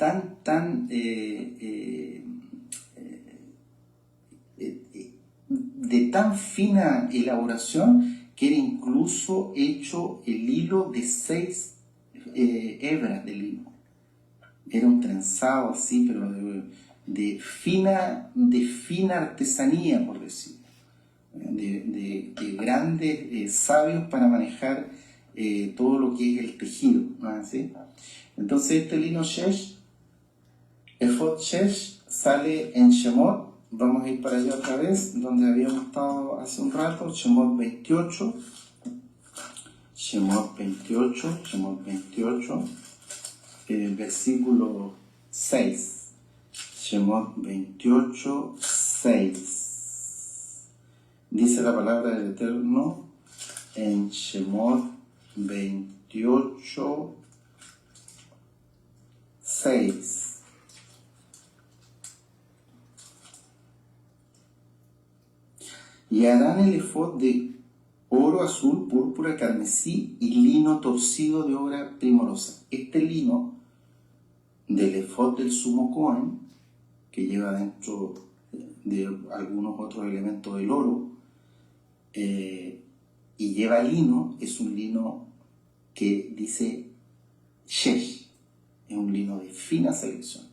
de tan fina elaboración que era incluso hecho el hilo de 6 hebras de lino. Era un trenzado así, pero de fina artesanía, por decirlo, de grandes sabios para manejar todo lo que es el tejido, ¿no es así? Entonces este lino Shesh, efod Shesh, sale en Shemot. Vamos a ir para allá otra vez, donde habíamos estado hace un rato, Shemot 28, versículo 6. Shemot 28, 6. Dice la palabra del Eterno en Shemot 28, 6. Y harán el efod de oro, azul, púrpura, carmesí y lino torcido de obra primorosa. Este lino del efod del sumo Cohen, que lleva dentro de algunos otros elementos del oro, y lleva lino, es un lino que dice Shesh, es un lino de fina selección.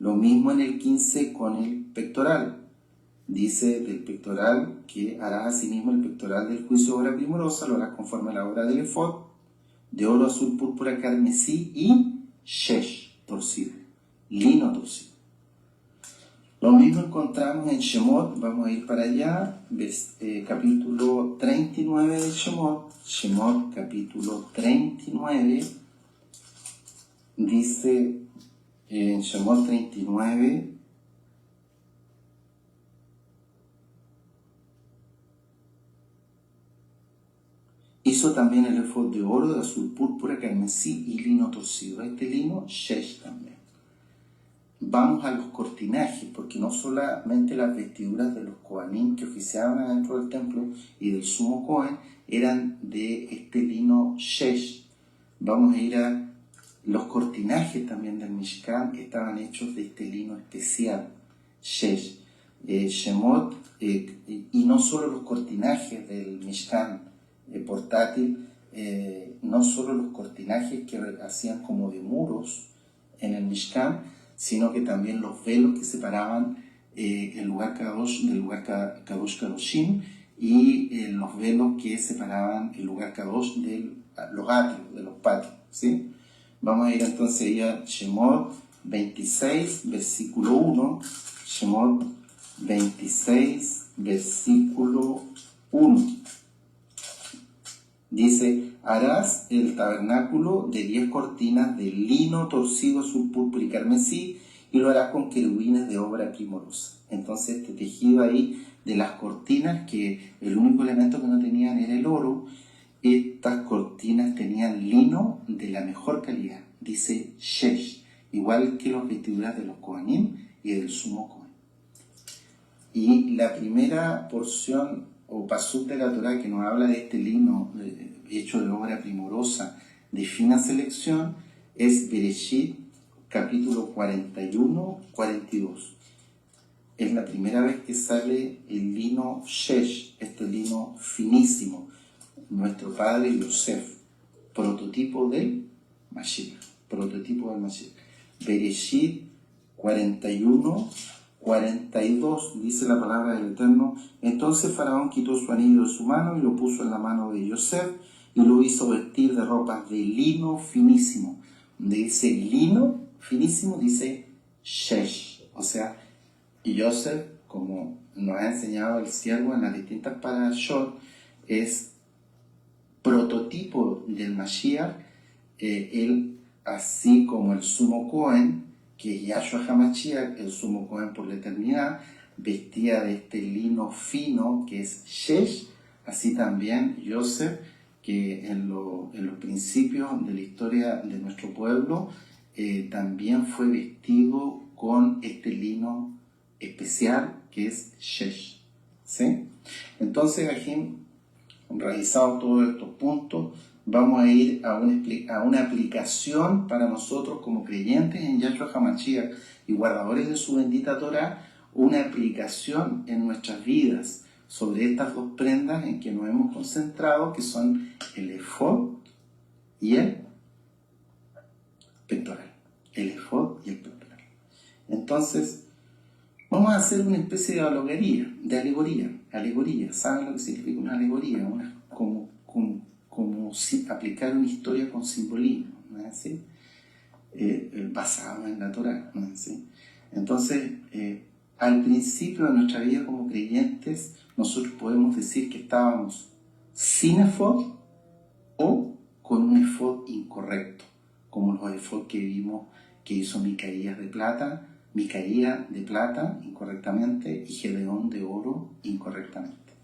Lo mismo en el 15 con el pectoral. Dice del pectoral que hará asimismo el pectoral del juicio de obra primorosa, lo hará conforme a la obra del efod, de oro, azul, púrpura, carmesí y shesh, torcido, lino torcido. Lo mismo encontramos en Shemot, vamos a ir para allá, capítulo 39 de Shemot, capítulo 39, dice en Shemot 39, hizo también el efod de oro, de azul, púrpura, carmesí y lino torcido. Este lino, Shesh también. vamos a los cortinajes, porque no solamente las vestiduras de los Kohanim que oficiaban adentro del templo y del sumo Kohen eran de este lino shesh. Vamos a ir a los cortinajes también del Mishkan, estaban hechos de este lino especial, shesh. Shemot, y no solo los cortinajes del Mishkan portátil, no solo los cortinajes que hacían como de muros en el Mishkan, sino que también los velos que separaban el lugar Kadosh del lugar Kadosh Kadoshim, y los velos que separaban el lugar Kadosh de los atrios, de los patios, ¿sí? Vamos a ir entonces a Shemot 26, versículo 1, Shemot 26, versículo 1. Dice: harás el tabernáculo de 10 cortinas de lino torcido azul púrpura y carmesí, y lo harás con querubines de obra primorosa. Entonces este tejido ahí de las cortinas, que el único elemento que no tenían era el oro, estas cortinas tenían lino de la mejor calidad, dice shesh, igual que las vestiduras de los Kohanim y del sumo Kohen. Y la primera porción o pasuk de la Torá que nos habla de este lino hecho de obra primorosa de fina selección es Bereshit, capítulo 41-42. Es la primera vez que sale el lino shesh, este lino finísimo. Nuestro padre Yosef, prototipo del Mashiach, Bereshit 41-42, dice la palabra del Eterno: entonces Faraón quitó su anillo de su mano y lo puso en la mano de Yosef y lo hizo vestir de ropas de lino finísimo. Donde dice lino finísimo, dice shesh. O sea, Yosef, como nos ha enseñado el siervo en las distintas parashot, es prototipo del Mashiach. Él, así como el sumo Kohen, que es Yahshua HaMashiach, el sumo Kohen por la eternidad, vestía de este lino fino que es shesh, así también Yosef, que en los principios de la historia de nuestro pueblo, también fue vestido con este lino especial que es shesh, ¿sí? Entonces, aquí, realizados todos estos puntos, vamos a ir a una aplicación para nosotros como creyentes en Yahshua HaMashiach y guardadores de su bendita Torah, una aplicación en nuestras vidas sobre estas dos prendas en que nos hemos concentrado, que son el efod y el pectoral. El efod y el pectoral. Entonces, vamos a hacer una especie de alegoría. ¿Saben lo que significa una alegoría? Como aplicar una historia con simbolismo, ¿no es así? Basado en la Torá, ¿no es así? Entonces, al principio de nuestra vida como creyentes, nosotros podemos decir que estábamos sin efod o con un efod incorrecto, como los efod que vimos que hizo Micaía de plata incorrectamente y Gedeón de oro incorrectamente.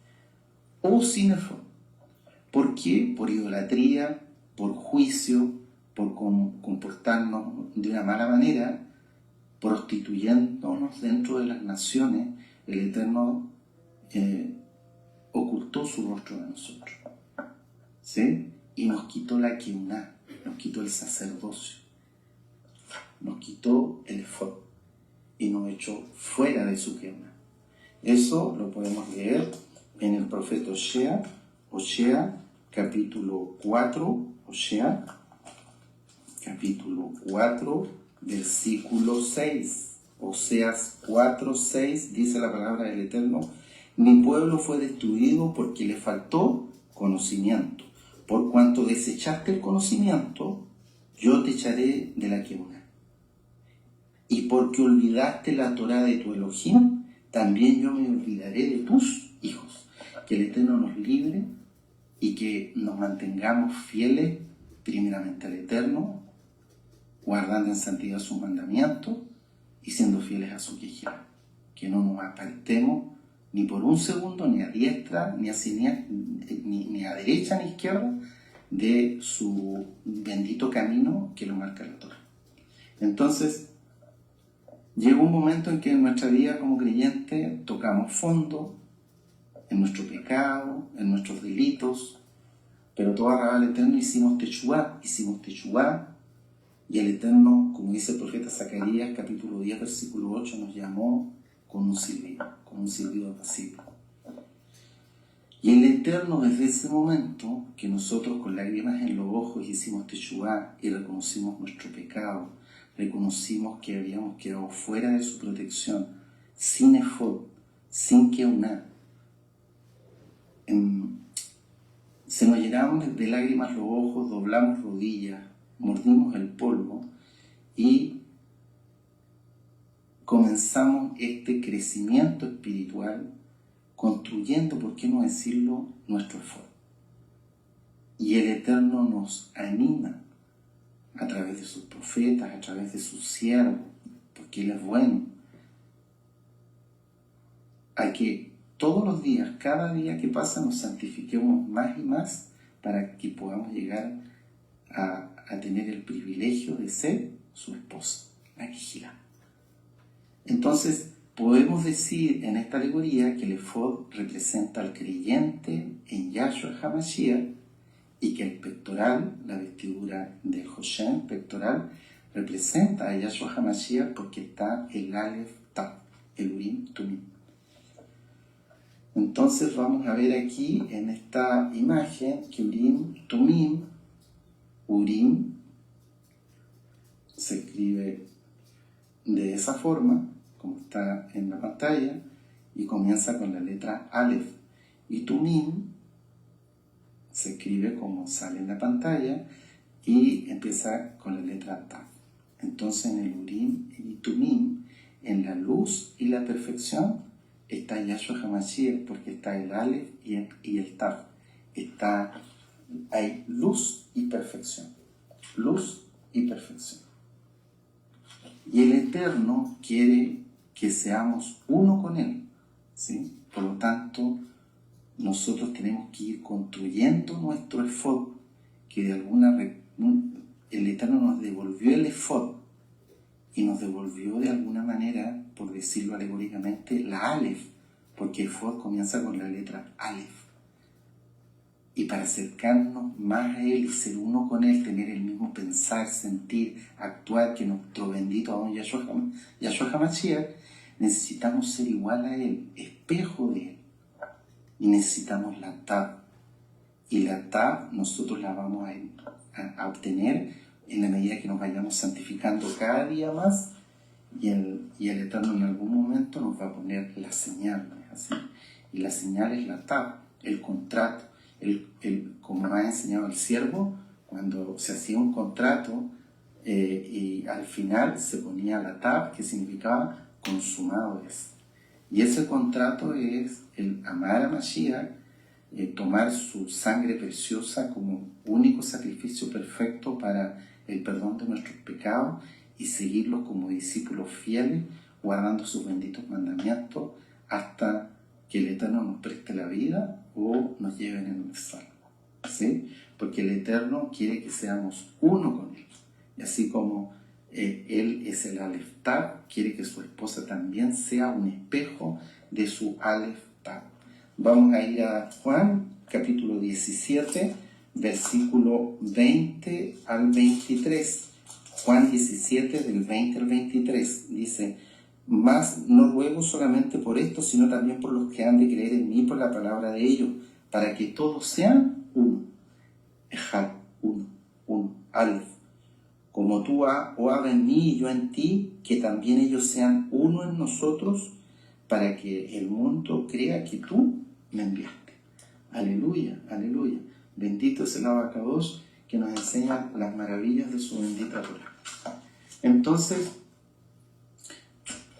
O sin efod. ¿Por qué? Por idolatría, por juicio, por comportarnos de una mala manera, prostituyéndonos dentro de las naciones. El Eterno ocultó su rostro de nosotros, ¿sí? Y nos quitó la keuná, nos quitó el sacerdocio, nos quitó el efod y nos echó fuera de su keuná. Eso lo podemos leer en el profeta Osea, capítulo 4, capítulo 4, versículo 6. Oseas 4, 6, dice la palabra del Eterno: mi pueblo fue destruido porque le faltó conocimiento. Por cuanto desechaste el conocimiento, yo te echaré de la keuná. Y porque olvidaste la Torá de tu Elohim, también yo me olvidaré de tus hijos. Que el Eterno nos libre y que nos mantengamos fieles primeramente al Eterno, guardando en santidad sus mandamientos y siendo fieles a su quejera. Que no nos apartemos ni por un segundo, ni a diestra, ni a derecha, ni a izquierda, de su bendito camino que lo marca la Torá. Entonces, Llega un momento en que en nuestra vida como creyente tocamos fondo en nuestro pecado, en nuestros delitos, pero todo al Eterno hicimos techubá, y el Eterno, como dice el profeta Zacarías, capítulo 10, versículo 8, nos llamó con un silbido apacible. Y el Eterno, desde ese momento que nosotros con lágrimas en los ojos hicimos techubá y reconocimos nuestro pecado, reconocimos que habíamos quedado fuera de su protección, sin efod, sin keuná, se nos llenaron de lágrimas los ojos, doblamos rodillas, mordimos el polvo y comenzamos este crecimiento espiritual construyendo, ¿por qué no decirlo?, nuestro esfuerzo. Y el Eterno nos anima a través de sus profetas, a través de sus siervos, porque Él es bueno, a que todos los días, cada día que pasa, nos santifiquemos más y más para que podamos llegar a tener el privilegio de ser su esposa, la Kejilá. Entonces, podemos decir en esta alegoría que el efod representa al creyente en Yahshua HaMashiach y que el pectoral, la vestidura del Hoshem pectoral, representa a Yahshua HaMashiach porque está el Aleph Tav, el Urim Tumim. Entonces vamos a ver aquí en esta imagen que Urim Tumim, Urim se escribe de esa forma, como está en la pantalla, y comienza con la letra Aleph. Y Tumim se escribe como sale en la pantalla y empieza con la letra Tav. Entonces en el Urim y Tumim, en la luz y la perfección, está Yahshua HaMashiach, porque está el Aleph y el Tav. Hay luz y perfección. Luz y perfección. Y el Eterno quiere que seamos uno con Él, ¿sí? Por lo tanto, nosotros tenemos que ir construyendo nuestro efod, que de el Eterno nos devolvió el efod y nos devolvió de alguna manera, por decirlo alegóricamente, la Aleph, porque efod comienza con la letra Aleph. Y para acercarnos más a Él y ser uno con Él, tener el mismo pensar, sentir, actuar que nuestro bendito Adón Yahshua HaMashiach, necesitamos ser igual a Él, espejo de Él. Y necesitamos la Tav. Y la Tav nosotros la vamos a obtener en la medida que nos vayamos santificando cada día más, y el Eterno en algún momento nos va a poner la señal, ¿no es así? Y la señal es la Tav, el contrato. Como nos ha enseñado el siervo, cuando se hacía un contrato y al final se ponía la Tav, que significaba consumado es. Y ese contrato es el amar a Mashiach, tomar su sangre preciosa como único sacrificio perfecto para el perdón de nuestros pecados y seguirlos como discípulos fieles, guardando sus benditos mandamientos hasta que el Eterno nos preste la vida o nos lleven en un salvo, ¿sí? Porque el Eterno quiere que seamos uno con Él. Y así como Él es el Aleph Tav, quiere que su esposa también sea un espejo de su Aleph Tav. Vamos a ir a Juan, capítulo 17, versículo 20 al 23. Juan 17, del 20 al 23, dice: mas no ruego solamente por esto, sino también por los que han de creer en mí por la palabra de ellos, para que todos sean uno. Ejad, uno, Aleph. Como tú, oh en mí y yo en ti, que también ellos sean uno en nosotros, para que el mundo crea que tú me enviaste. Aleluya, aleluya. Bendito es el Abacados que nos enseña las maravillas de su bendita Torah. Entonces,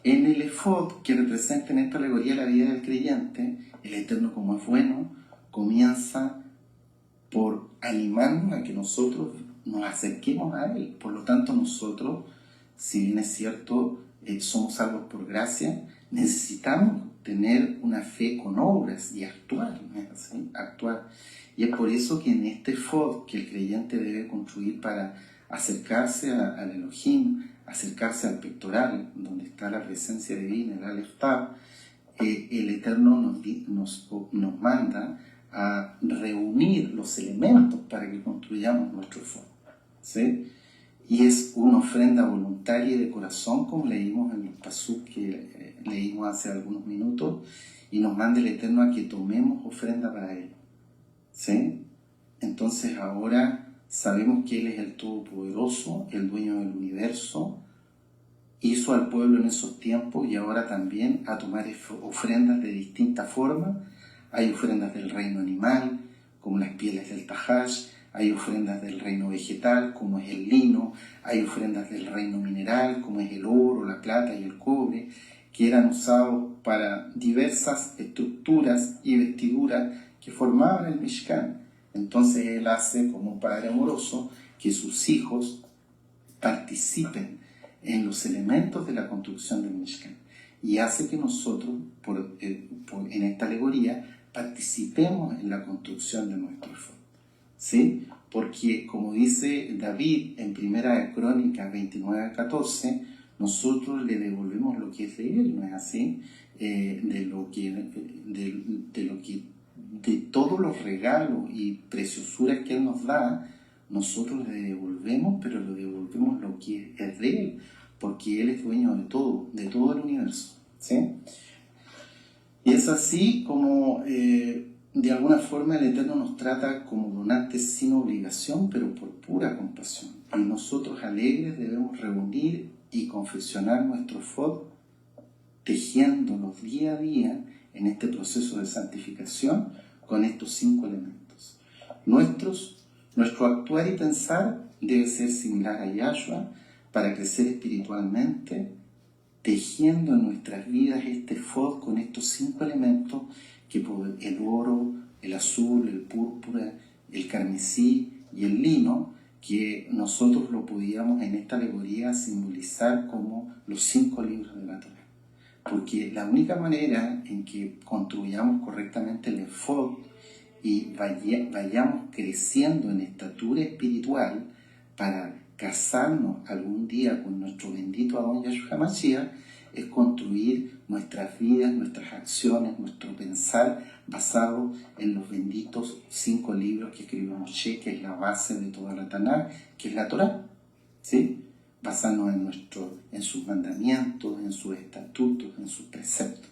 en el efod que representa en esta alegoría la vida del creyente, el Eterno, como es bueno, comienza por animarnos a que nosotros nos acerquemos a Él. Por lo tanto, nosotros, si bien es cierto, somos salvos por gracia, necesitamos tener una fe con obras y actuar, ¿no es así? Actuar. Y es por eso que en este efod que el creyente debe construir para acercarse al Elohim, acercarse al pectoral, donde está la presencia divina, el Aleph Tav, el Eterno nos manda a reunir los elementos para que construyamos nuestro Ephod, ¿sí? Y es una ofrenda voluntaria y de corazón, como leímos en el pasuk que leímos hace algunos minutos, y nos manda el Eterno a que tomemos ofrenda para Él, ¿sí? Entonces ahora sabemos que Él es el Todopoderoso, el dueño del universo, hizo al pueblo en esos tiempos y ahora también a tomar ofrendas de distintas formas. Hay ofrendas del reino animal, como las pieles del tajash, hay ofrendas del reino vegetal, como es el lino, hay ofrendas del reino mineral, como es el oro, la plata y el cobre, que eran usados para diversas estructuras y vestiduras que formaban el Mishkan. Entonces Él hace, como un padre amoroso, que sus hijos participen en los elementos de la construcción del Mishkan, y hace que nosotros, en esta alegoría, participemos en la construcción de nuestro Ephod, ¿sí? Porque, como dice David en Primera Crónicas 29:14, nosotros le devolvemos lo que es de él, ¿no es así? De todos los regalos y preciosuras que él nos da, nosotros le devolvemos, pero le devolvemos lo que es de él, porque él es dueño de todo el universo, ¿sí? Y es así como de alguna forma el Eterno nos trata como donantes sin obligación, pero por pura compasión. Y nosotros alegres debemos reunir y confeccionar nuestro Ephod, tejiéndonos día a día en este proceso de santificación con estos 5 elementos. Nuestro actuar y pensar debe ser similar a Yahshua para crecer espiritualmente, tejiendo en nuestras vidas este Ephod con estos 5 elementos, que el oro, el azul, el púrpura, el carmesí y el lino, que nosotros lo podíamos en esta alegoría simbolizar como los 5 libros de la Torá. Porque la única manera en que construyamos correctamente el Ephod y vayamos creciendo en estatura espiritual para casarnos algún día con nuestro bendito Adón Yahshua Hamashiach, es construir nuestras vidas, nuestras acciones, nuestro pensar basado en los benditos 5 libros que escribió Moshe, que es la base de toda la Tanaj, que es la Torá, ¿sí? Basarnos en sus mandamientos, en sus estatutos, en sus preceptos,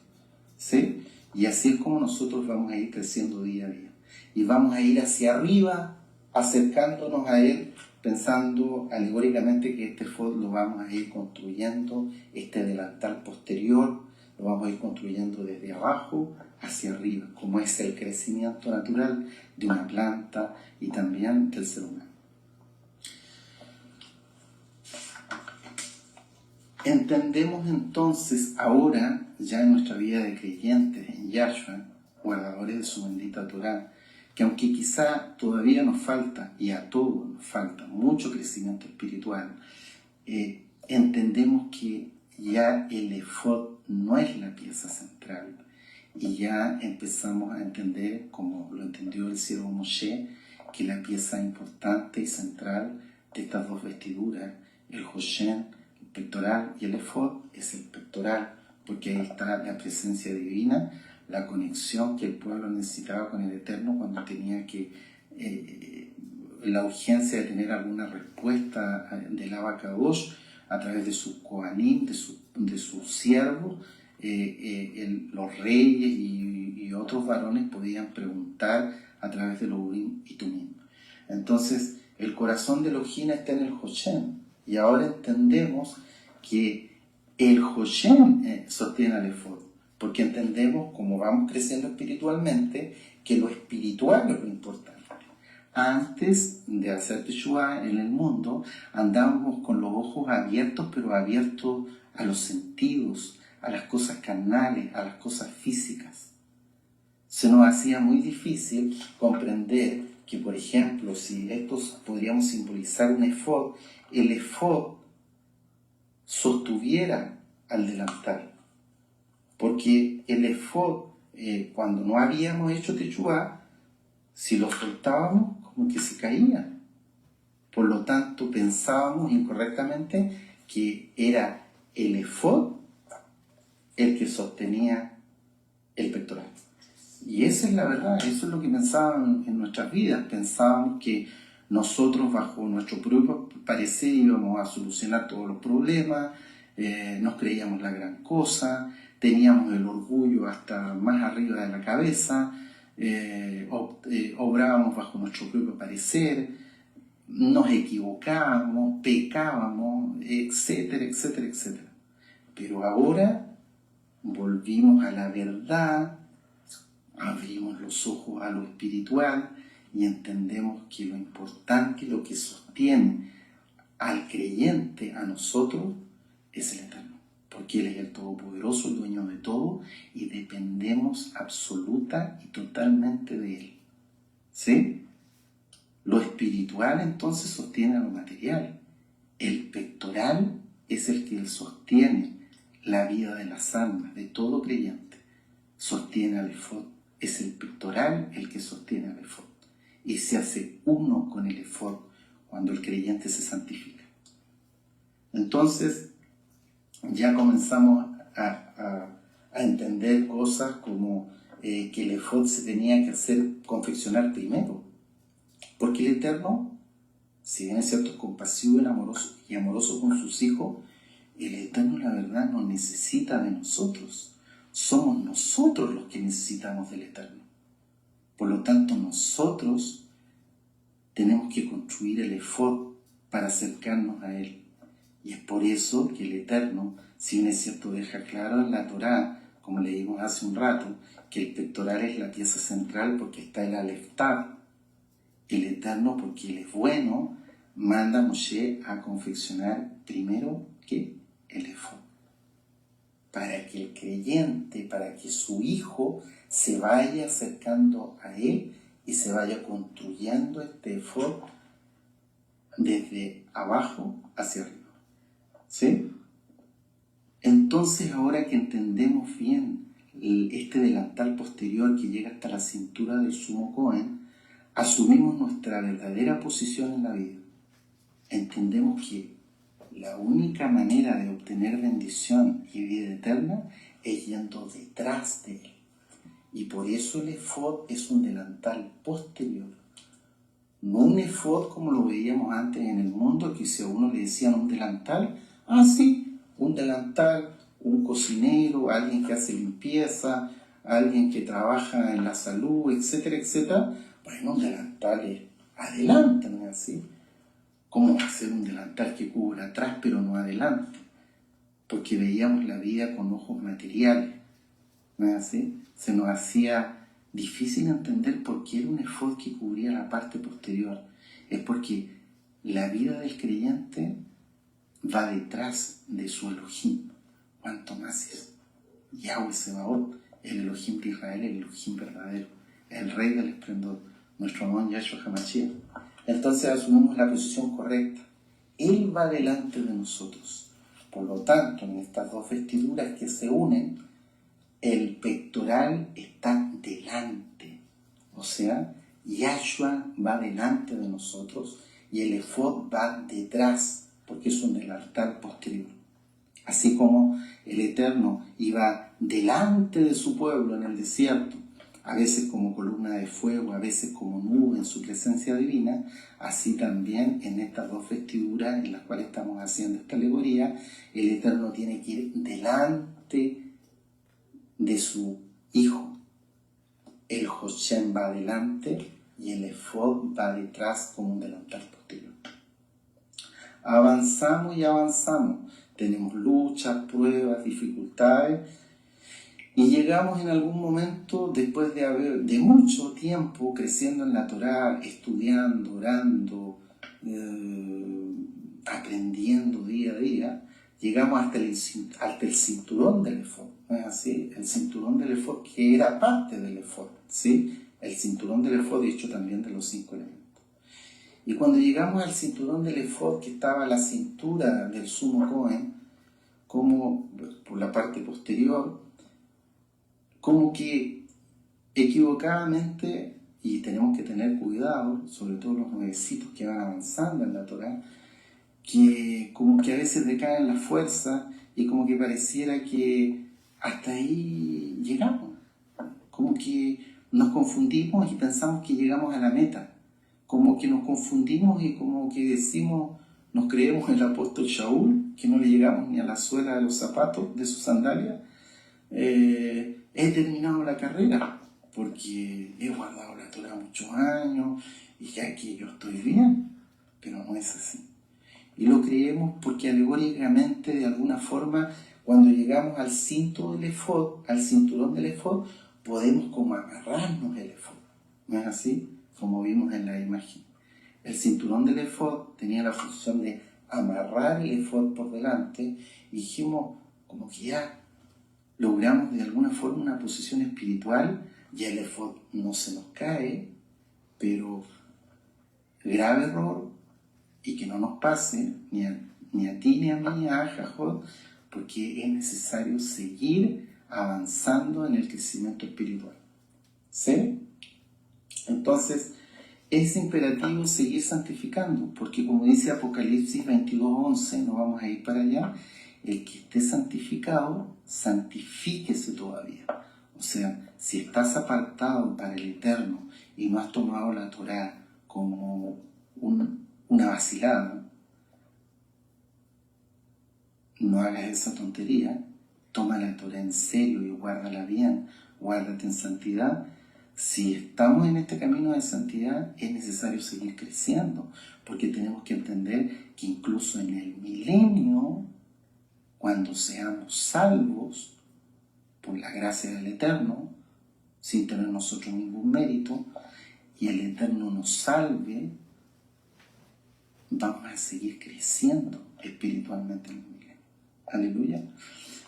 ¿sí? Y así es como nosotros vamos a ir creciendo día a día. Y vamos a ir hacia arriba, acercándonos a Él, pensando alegóricamente que este Ephod lo vamos a ir construyendo, este delantal posterior, lo vamos a ir construyendo desde abajo hacia arriba, como es el crecimiento natural de una planta y también del ser humano. Entendemos entonces ahora, ya en nuestra vida de creyentes en Yahshua, guardadores de su bendita Torá, que aunque quizá todavía nos falta, y a todos nos falta, mucho crecimiento espiritual, entendemos que ya el Ephod no es la pieza central, y ya empezamos a entender, como lo entendió el siervo Moshe, que la pieza importante y central de estas 2 vestiduras, el Hoshen, el pectoral, y el Ephod es el pectoral, porque ahí está la presencia divina, la conexión que el pueblo necesitaba con el Eterno cuando tenía la urgencia de tener alguna respuesta del Abacadosh a través de sus Kohanim, de sus siervos. Los reyes y otros varones podían preguntar a través de los Urim y Tumim. Entonces, el corazón de Elohim está en el Hoshen, y ahora entendemos que el Hoshen sostiene al Ephod, porque entendemos, como vamos creciendo espiritualmente, que lo espiritual es lo importante. Antes de hacer Teshuvah en el mundo, andábamos con los ojos abiertos, pero abiertos a los sentidos, a las cosas carnales, a las cosas físicas. Se nos hacía muy difícil comprender que, por ejemplo, si estos podríamos simbolizar un Ephod, el Ephod sostuviera al delantal. Porque el Ephod, cuando no habíamos hecho Teshuvah, si lo soltábamos, como que se caía. Por lo tanto, pensábamos incorrectamente que era el efod el que sostenía el pectoral. Y esa es la verdad, eso es lo que pensábamos en nuestras vidas. Pensábamos que nosotros, bajo nuestro propio parecer, íbamos a solucionar todos los problemas, nos creíamos la gran cosa, teníamos el orgullo hasta más arriba de la cabeza, obrábamos bajo nuestro propio parecer, nos equivocábamos, pecábamos, etcétera, etcétera, etcétera. Pero ahora volvimos a la verdad, abrimos los ojos a lo espiritual y entendemos que lo importante, lo que sostiene al creyente, a nosotros, es el Eterno. Porque Él es el Todopoderoso, el dueño de todo, y dependemos absoluta y totalmente de Él. ¿Sí? Lo espiritual entonces sostiene a lo material. El pectoral es el que sostiene la vida de las almas, de todo creyente. Sostiene al efod. Es el pectoral el que sostiene al efod. Y se hace uno con el efod cuando el creyente se santifica. Entonces, ya comenzamos a entender cosas como que el efod se tenía que confeccionar primero. Porque el Eterno, si bien es cierto, es compasivo y amoroso con sus hijos, el Eterno, la verdad, no necesita de nosotros. Somos nosotros los que necesitamos del Eterno. Por lo tanto, nosotros tenemos que construir el efod para acercarnos a Él. Y es por eso que el Eterno, si bien es cierto, deja claro en la Torá, como leímos hace un rato, que el pectoral es la pieza central porque está el Aleph Tav. El Eterno, porque Él es bueno, manda a Moshe a confeccionar primero que el efod, para que el creyente, para que su hijo se vaya acercando a Él y se vaya construyendo este efod desde abajo hacia arriba. ¿Sí? Entonces, ahora que entendemos bien este delantal posterior que llega hasta la cintura del sumo Cohen, asumimos nuestra verdadera posición en la vida. Entendemos que la única manera de obtener bendición y vida eterna es yendo detrás de Él. Y por eso el efod es un delantal posterior. No un efod como lo veíamos antes en el mundo, que si a uno le decían un delantal, sí, un delantal, un cocinero, alguien que hace limpieza, alguien que trabaja en la salud, etcétera, etcétera. Bueno, un delantal es adelante, ¿no es así? ¿Cómo va a ser un delantal que cubra atrás pero no adelante? Porque veíamos la vida con ojos materiales, ¿no es así? Se nos hacía difícil entender por qué era un efod que cubría la parte posterior. Es porque la vida del creyente va detrás de su Elohim. Cuanto más es Yahweh Sebaot, el Elohim de Israel, el Elohim verdadero, el Rey del esplendor, nuestro amor Yahshua HaMashiach. Entonces asumimos la posición correcta. Él va delante de nosotros. Por lo tanto, en estas dos vestiduras que se unen, el pectoral está delante. O sea, Yahshua va delante de nosotros y el efod va detrás, porque es un delantal posterior. Así como el Eterno iba delante de su pueblo en el desierto, a veces como columna de fuego, a veces como nube en su presencia divina, así también en estas dos vestiduras en las cuales estamos haciendo esta alegoría, el Eterno tiene que ir delante de su Hijo. El Hoshem va adelante y el efod va detrás como un delantal posterior. Avanzamos y avanzamos. Tenemos luchas, pruebas, dificultades y llegamos en algún momento, después de mucho tiempo creciendo en la Torá, estudiando, orando, aprendiendo día a día, llegamos hasta el cinturón del efod, ¿no es así? El cinturón del efod que era parte del efod, ¿sí? El cinturón del efod hecho también de los 5 elementos. Y cuando llegamos al cinturón del efod que estaba a la cintura del sumo Cohen, como por la parte posterior, como que equivocadamente, y tenemos que tener cuidado, sobre todo los nuevecitos que van avanzando en la Torá, que como que a veces decaen las fuerzas y como que pareciera que hasta ahí llegamos. Como que nos confundimos y pensamos que llegamos a la meta. Como que nos confundimos y como que decimos, nos creemos el apóstol Shaul, que no le llegamos ni a la suela de los zapatos de sus sandalias. He terminado la carrera porque he guardado la Torah muchos años y ya que yo estoy bien, pero no es así. Y lo creemos porque alegóricamente, de alguna forma, cuando llegamos al cinto del efod, al cinturón del efod, podemos como amarrarnos el efod. ¿No es así? Como vimos en la imagen. El cinturón del efod tenía la función de amarrar el efod por delante y dijimos, como que ya logramos de alguna forma una posición espiritual, ya el efod no se nos cae, pero grave error, y que no nos pase ni a ti ni a mí, a Jajot, porque es necesario seguir avanzando en el crecimiento espiritual. ¿Sí? Entonces, es imperativo seguir santificando, porque como dice Apocalipsis 22:11, no vamos a ir para allá, el que esté santificado, santifíquese todavía. O sea, si estás apartado para el Eterno y no has tomado la Torá como una vacilada, no hagas esa tontería, toma la Torá en serio y guárdala bien, guárdate en santidad. Si estamos en este camino de santidad, es necesario seguir creciendo, porque tenemos que entender que incluso en el milenio, cuando seamos salvos por la gracia del Eterno, sin tener nosotros ningún mérito, y el Eterno nos salve, vamos a seguir creciendo espiritualmente en el milenio. Aleluya.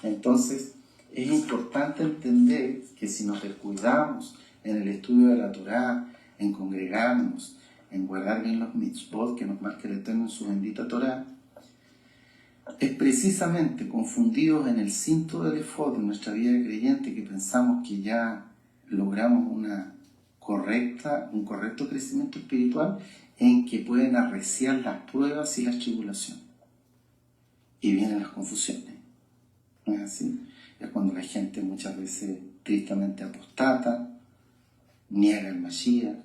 Entonces, es importante entender que si nos descuidamos en el estudio de la Torá, en congregarnos, en guardar bien los mitzvot que nos marca el Eterno en su bendita Torá, es precisamente confundidos en el cinto del efod de nuestra vida de creyente que pensamos que ya logramos un correcto crecimiento espiritual, en que pueden arreciar las pruebas y las tribulaciones. Y vienen las confusiones. ¿No es así? Es cuando la gente muchas veces tristemente apostata, niega el Mashiach.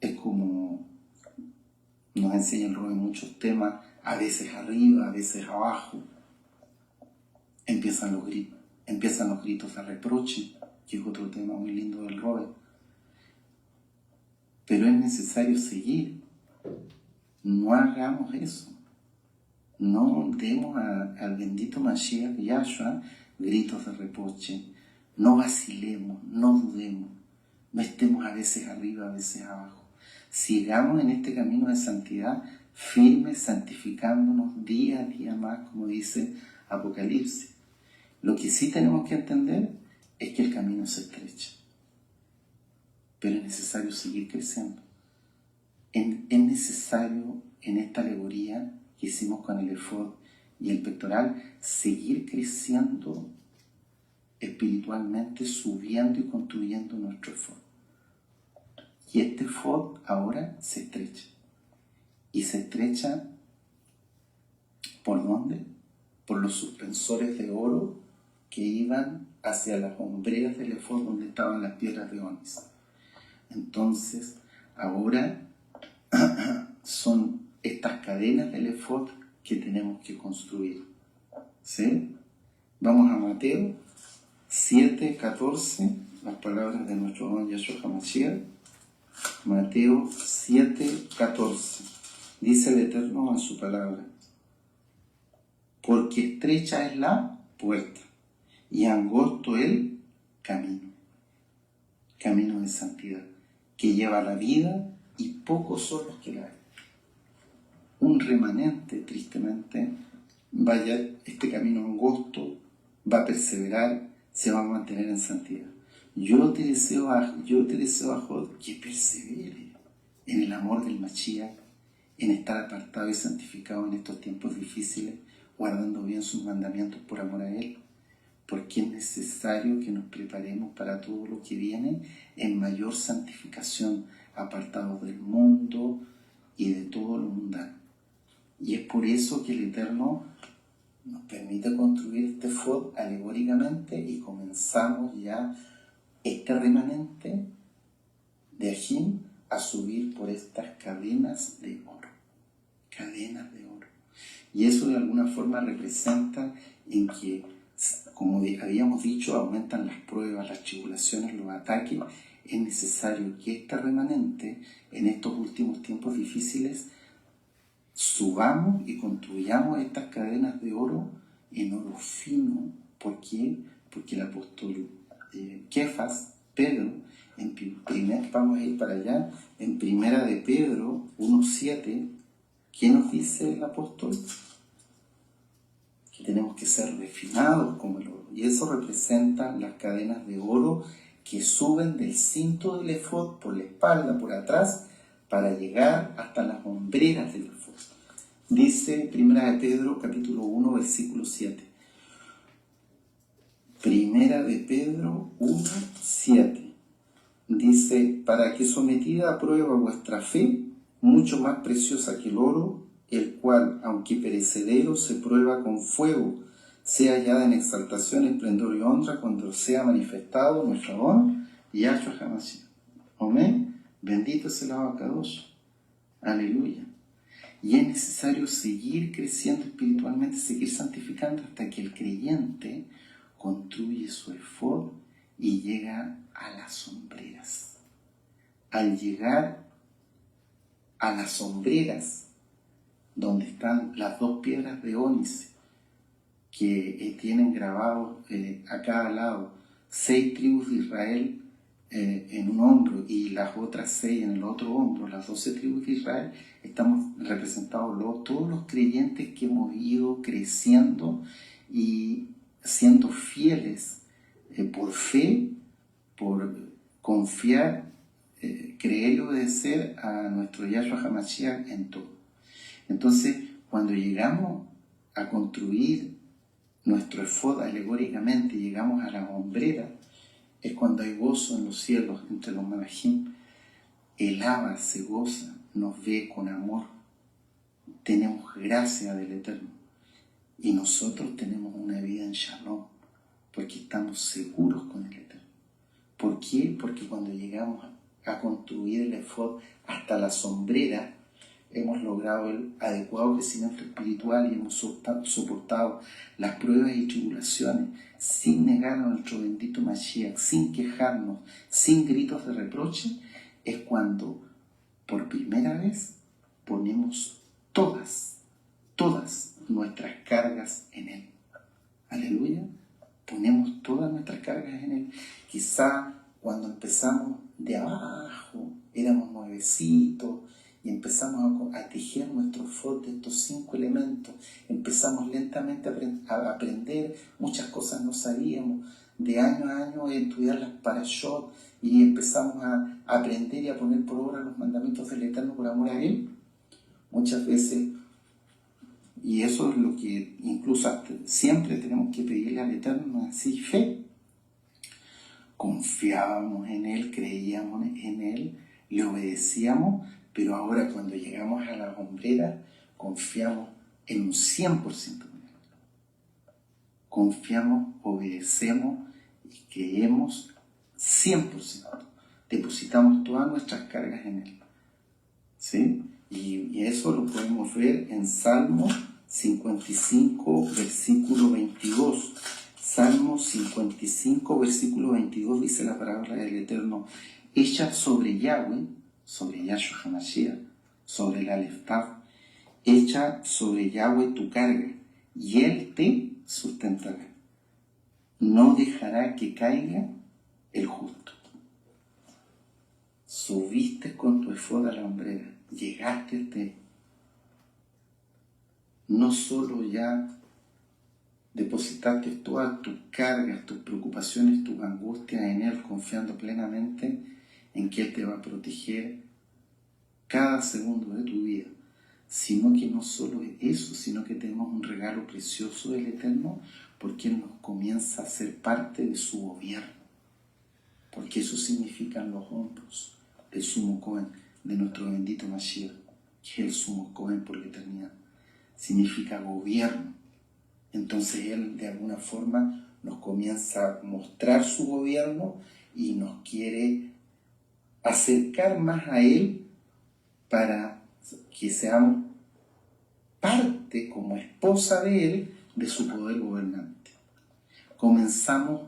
Es como nos enseña el Roe en muchos temas, a veces arriba, a veces abajo. Empiezan los gritos de reproche, que es otro tema muy lindo del Roe. Pero es necesario seguir. No hagamos eso. No demos al bendito Mashiach Yahshua gritos de reproche. No vacilemos, no dudemos. No estemos a veces arriba, a veces abajo. Sigamos en este camino de santidad, firmes, santificándonos día a día más, como dice Apocalipsis. Lo que sí tenemos que entender es que el camino se estrecha. Pero es necesario seguir creciendo. Es necesario, en esta alegoría que hicimos con el efod y el pectoral, seguir creciendo espiritualmente, subiendo y construyendo nuestro efod. Y este efod ahora se estrecha. Y se estrecha, ¿por dónde? Por los suspensores de oro que iban hacia las hombreras del efod donde estaban las piedras de ónix. Entonces, ahora son estas cadenas del efod que tenemos que construir. ¿Sí? Vamos a Mateo 7:14, las palabras de nuestro don Yahshua HaMashiach. Mateo 7:14. Dice el Eterno en su palabra: porque estrecha es la puerta y angosto el camino de santidad, que lleva a la vida, y pocos son los que la hay. Un remanente, tristemente, vaya este camino angosto, va a perseverar, se va a mantener en santidad. Yo te deseo a Jod que persevere en el amor del Mashiach, en estar apartado y santificado en estos tiempos difíciles, guardando bien sus mandamientos por amor a Él, porque es necesario que nos preparemos para todo lo que viene en mayor santificación, apartados del mundo y de todo lo mundano. Y es por eso que el Eterno nos permite construir este efod alegóricamente y comenzamos ya este remanente de Ajim a subir por estas cadenas de oro. Cadenas de oro. Y eso de alguna forma representa en que, como habíamos dicho, aumentan las pruebas, las tribulaciones, los ataques. Es necesario que este remanente, en estos últimos tiempos difíciles, subamos y construyamos estas cadenas de oro en oro fino. ¿Por qué? Porque el apóstol Kefas, Pedro, vamos a ir para allá, en Primera de Pedro 1:7, ¿qué nos dice el apóstol? Que tenemos que ser refinados como el oro. Y eso representa las cadenas de oro que suben del cinto del efod por la espalda, por atrás, para llegar hasta las hombreras del efod. Dice Primera de Pedro, capítulo 1, versículo 7. Primera de Pedro 1:7. Dice, para que sometida a prueba vuestra fe, mucho más preciosa que el oro, el cual, aunque perecedero, se prueba con fuego, sea hallada en exaltación, esplendor y honra cuando sea manifestado nuestro don y Yahshua HaMashiach. Amén. Bendito es el Abacadosh. Aleluya. Y es necesario seguir creciendo espiritualmente, seguir santificando hasta que el creyente construye su efod y llega a las sombreras. Al llegar a las sombreras, donde están las dos piedras de ónice, que tienen grabados a cada lado 6 tribus de Israel en un hombro y las otras 6 en el otro hombro, las 12 tribus de Israel, estamos representados todos los creyentes que hemos ido creciendo y siendo fieles por fe, por confiar, creer y obedecer a nuestro Yahshua HaMashiach en todo. Entonces, cuando llegamos a construir nuestro efod alegóricamente, llegamos a la hombrera, es cuando hay gozo en los cielos entre los malajim. El Abba se goza, nos ve con amor, tenemos gracia del Eterno y nosotros tenemos una vida en Shalom porque estamos seguros con el Eterno. ¿Por qué? Porque cuando llegamos a construir el efod hasta la sombrera, hemos logrado el adecuado crecimiento espiritual y hemos soportado las pruebas y tribulaciones sin negar a nuestro bendito Mashiach, sin quejarnos, sin gritos de reproche. Es cuando por primera vez ponemos todas nuestras cargas en Él. Aleluya. Ponemos todas nuestras cargas en Él. Quizá cuando empezamos de abajo, éramos nuevecitos, y empezamos a tejer nuestro efod de estos 5 elementos. Empezamos lentamente a aprender, muchas cosas no sabíamos. De año a año a estudiar las parashot y empezamos a aprender y a poner por obra los mandamientos del Eterno por amor a Él. Muchas veces, y eso es lo que incluso siempre tenemos que pedirle al Eterno, así fe. Confiábamos en Él, creíamos en Él, le obedecíamos, pero ahora cuando llegamos a la hombrera, confiamos en un 100% en Él. Confiamos, obedecemos y creemos 100%. Depositamos todas nuestras cargas en Él. ¿Sí? Y eso lo podemos ver en Salmo 55, versículo 22. Salmo 55, versículo 22 dice la palabra del Eterno: echa sobre Yahweh, sobre Yahshua HaMashiach, sobre el Alef-Tav, echa sobre Yahweh tu carga, y Él te sustentará. No dejará que caiga el justo. Subiste con tu efod a la hombrera, llegaste no solo ya depositaste todas tus cargas, tus preocupaciones, tus angustias en Él, confiando plenamente en que Él te va a proteger cada segundo de tu vida, sino que no solo es eso, sino que tenemos un regalo precioso del Eterno, porque Él nos comienza a ser parte de su gobierno, porque eso significan los hombros del Sumo Cohen, de nuestro bendito Mashiach, que es el Sumo Cohen por la eternidad. significa gobierno. Entonces Él de alguna forma nos comienza a mostrar su gobierno y nos quiere acercar más a Él para que seamos parte como esposa de Él de su poder gobernante. Comenzamos,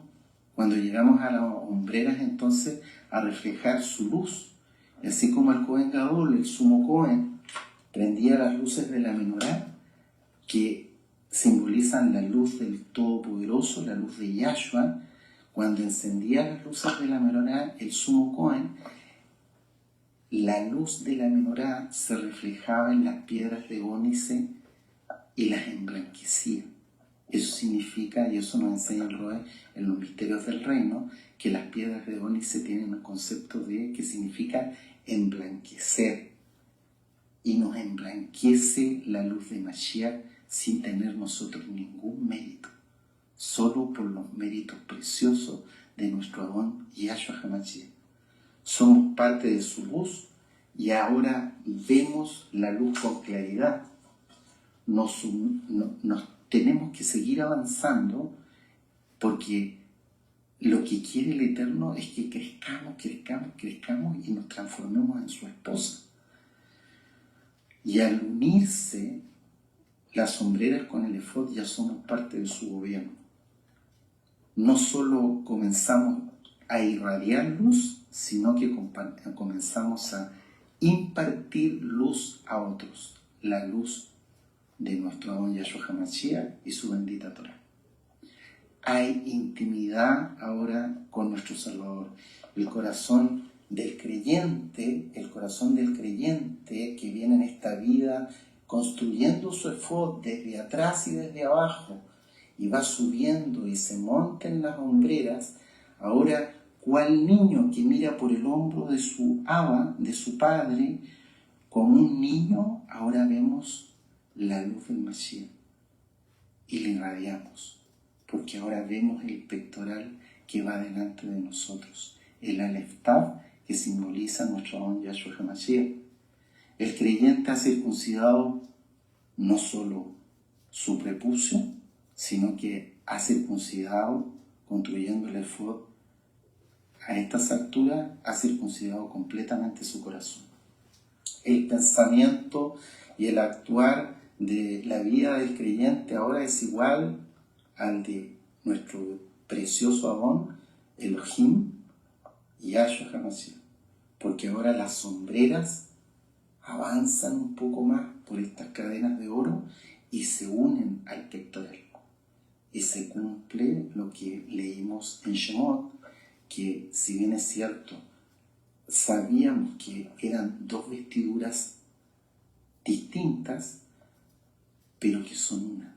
cuando llegamos a las hombreras, entonces a reflejar su luz. Y así como el Cohen Gadol, el sumo Cohen, prendía las luces de la menorá, que simbolizan la luz del Todopoderoso, la luz de Yahshua. Cuando encendía las luces de la menorá, el sumo Cohen, la luz de la menorá se reflejaba en las piedras de ónice y las emblanquecía. Eso significa, y eso nos enseña el Roe en los misterios del reino, que las piedras de ónice tienen un concepto que significa emblanquecer. Y nos emblanquece la luz de Mashiach sin tener nosotros ningún mérito, solo por los méritos preciosos de nuestro Adón Yahshua HaMashiach. Somos parte de su luz y ahora vemos la luz con claridad. Nos tenemos que seguir avanzando porque lo que quiere el Eterno es que crezcamos y nos transformemos en su esposa. Y al unirse las sombreras con el efod, ya somos parte de su gobierno. No solo comenzamos a irradiar luz, sino que comenzamos a impartir luz a otros, la luz de nuestro Adón Yahshua HaMashiach y su bendita Torah. Hay intimidad ahora con nuestro Salvador. El corazón del creyente que viene en esta vida construyendo su efod desde atrás y desde abajo, y va subiendo y se monta en las hombreras, ahora cual niño que mira por el hombro de su Abba, de su padre, como un niño, ahora vemos la luz del Mashiach y le irradiamos, porque ahora vemos el pectoral que va delante de nosotros, el Aleph Tav, que simboliza nuestro Adón Yahshua HaMashiach. El creyente ha circuncidado no solo su prepucio, sino que ha circuncidado, construyendo el efod a estas alturas, ha circuncidado completamente su corazón. El pensamiento y el actuar de la vida del creyente ahora es igual al de nuestro precioso Adón, Elohim y Yahshua HaMashiach, porque ahora las sombreras avanzan un poco más por estas cadenas de oro y se unen al pectoral. Y se cumple lo que leímos en Shemot, que si bien es cierto, sabíamos que eran dos vestiduras distintas, pero que son una.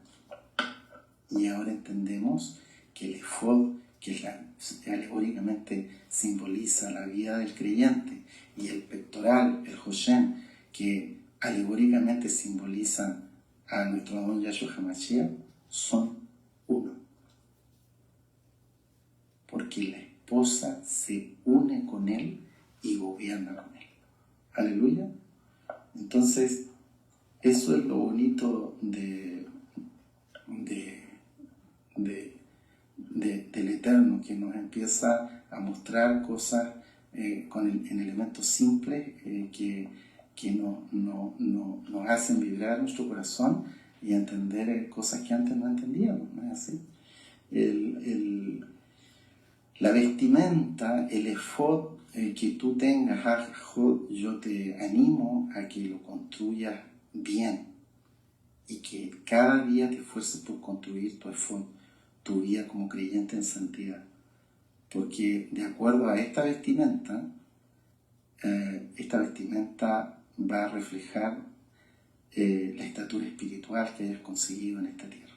Y ahora entendemos que el efod, que alegóricamente simboliza la vida del creyente, y el pectoral, el Hoshem, que alegóricamente simbolizan a nuestro Adón Yahshua HaMashiach, son uno. Porque la esposa se une con él y gobierna con él. Aleluya. Entonces, eso es lo bonito del Eterno, que nos empieza a mostrar cosas en elementos simples que nos hacen vibrar nuestro corazón y entender cosas que antes no entendíamos, ¿no es así? La vestimenta, el efod que tú tengas, yo te animo a que lo construyas bien y que cada día te esfuerces por construir tu efod, tu vida como creyente en santidad. Porque de acuerdo a esta vestimenta va a reflejar la estatura espiritual que hayas conseguido en esta tierra.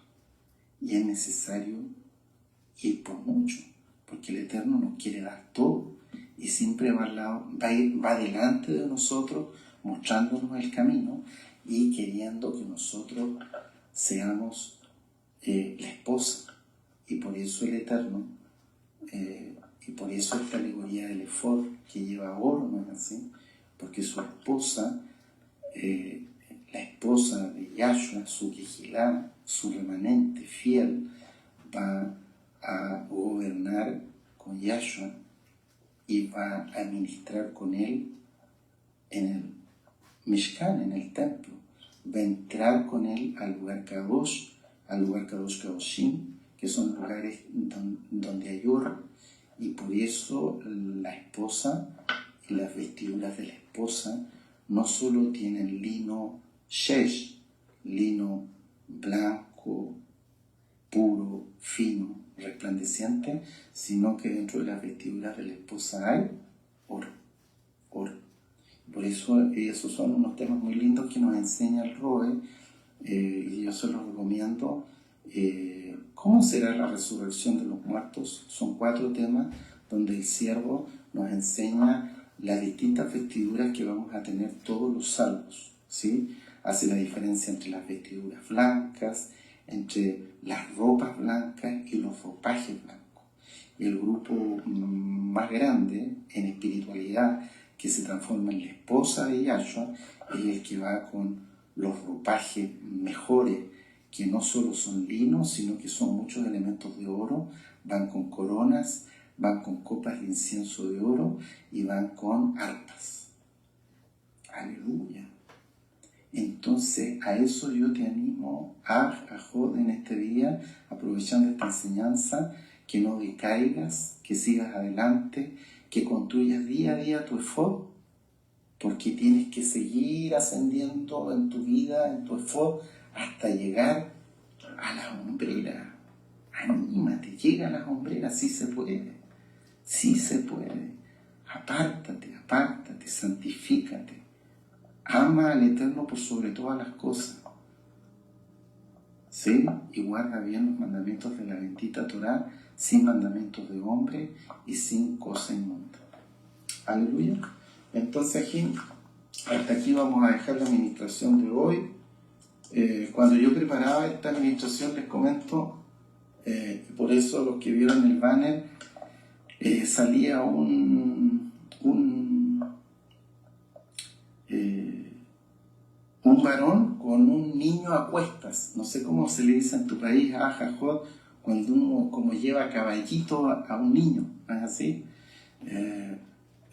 Y es necesario ir por mucho, porque el Eterno nos quiere dar todo y siempre va delante de nosotros, mostrándonos el camino y queriendo que nosotros seamos la esposa. Y por eso el Eterno, y por eso esta alegoría del efod que lleva oro, ¿no es así? Porque su esposa, la esposa esposa de Yahshua, su Kehilá, su remanente fiel, va a gobernar con Yahshua y va a ministrar con él en el Mishkan, en el templo. Va a entrar con él al lugar Kadosh Kadoshim, que son lugares donde hay oro, y por eso la esposa y las vestiduras de la esposa no solo tienen lino shesh, lino blanco, puro, fino, resplandeciente, sino que dentro de las vestiduras de la esposa hay oro. Por eso esos son unos temas muy lindos que nos enseña el Roe, y yo se los recomiendo. ¿Cómo será la resurrección de los muertos? Son 4 temas donde el siervo nos enseña las distintas vestiduras que vamos a tener todos los salvos, ¿sí? Hace la diferencia entre las vestiduras blancas, entre las ropas blancas y los ropajes blancos. Y el grupo más grande en espiritualidad, que se transforma en la esposa de Yahshua, es el que va con los ropajes mejores, que no solo son linos, sino que son muchos elementos de oro, van con coronas, van con copas de incienso de oro y van con arpas. Aleluya. Entonces, a eso yo te animo, Jod, en este día, aprovechando esta enseñanza, que no decaigas, que sigas adelante, que construyas día a día tu efod, porque tienes que seguir ascendiendo en tu vida, en tu efod, hasta llegar a la hombrera. Anímate, llega a la hombrera, sí se puede, sí se puede. Apártate, santifícate. Ama al Eterno por sobre todas las cosas. ¿Sí? Y guarda bien los mandamientos de la bendita Torá, sin mandamientos de hombre y sin cosa inmunda. Aleluya. Entonces aquí, hasta aquí vamos a dejar la administración de hoy. Cuando yo preparaba esta administración, les comento, por eso los que vieron el banner, salía un varón con un niño a cuestas. No sé cómo se le dice en tu país, Jajod, cuando uno como lleva caballito a un niño, ¿no es así?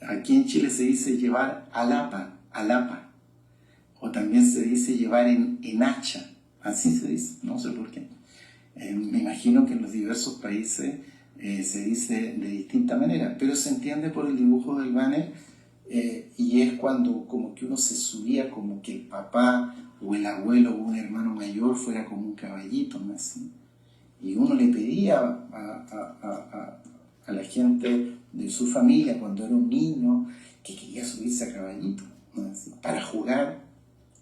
Aquí en Chile se dice llevar alapa, o también se dice llevar en hacha, así se dice, no sé por qué. Me imagino que en los diversos países se dice de distinta manera, pero se entiende por el dibujo del banner, y es cuando como que uno se subía, como que el papá o el abuelo o un hermano mayor fuera como un caballito, ¿no? Así. Y uno le pedía a la gente de su familia cuando era un niño que quería subirse a caballito, ¿no? Así, para jugar,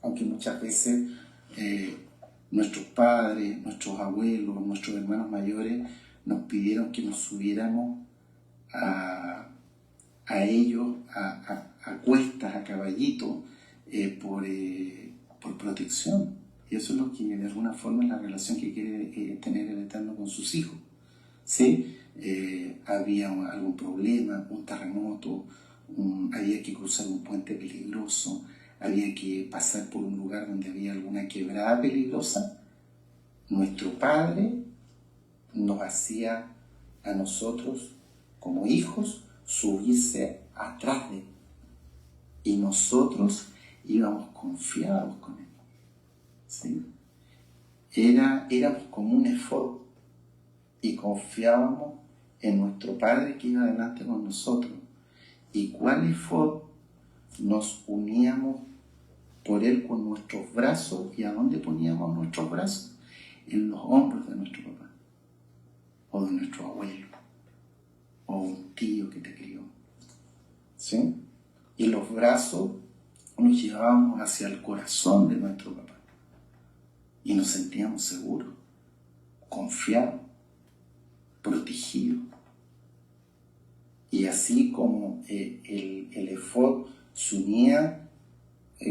aunque muchas veces nuestros padres, nuestros abuelos, nuestros hermanos mayores nos pidieron que nos subiéramos a ellos a cuestas, a caballito, por protección. Y eso es lo que de alguna forma es la relación que quiere tener el Eterno con sus hijos. ¿Sí? Había algún problema, un terremoto, había que cruzar un puente peligroso, había que pasar por un lugar donde había alguna quebrada peligrosa. Nuestro Padre nos hacía a nosotros como hijos subirse atrás de él, y nosotros íbamos confiados con él, ¿sí? Éramos como un efod y confiábamos en nuestro Padre que iba adelante con nosotros. ¿Y cuál efod? Nos uníamos por él con nuestros brazos. ¿Y a dónde poníamos nuestros brazos? En los hombros de nuestro papá, o de nuestro abuelo, o un tío que te crió, ¿sí? Y los brazos nos llevábamos hacia el corazón de nuestro papá y nos sentíamos seguros, confiados, protegidos. Y así como el efod se unía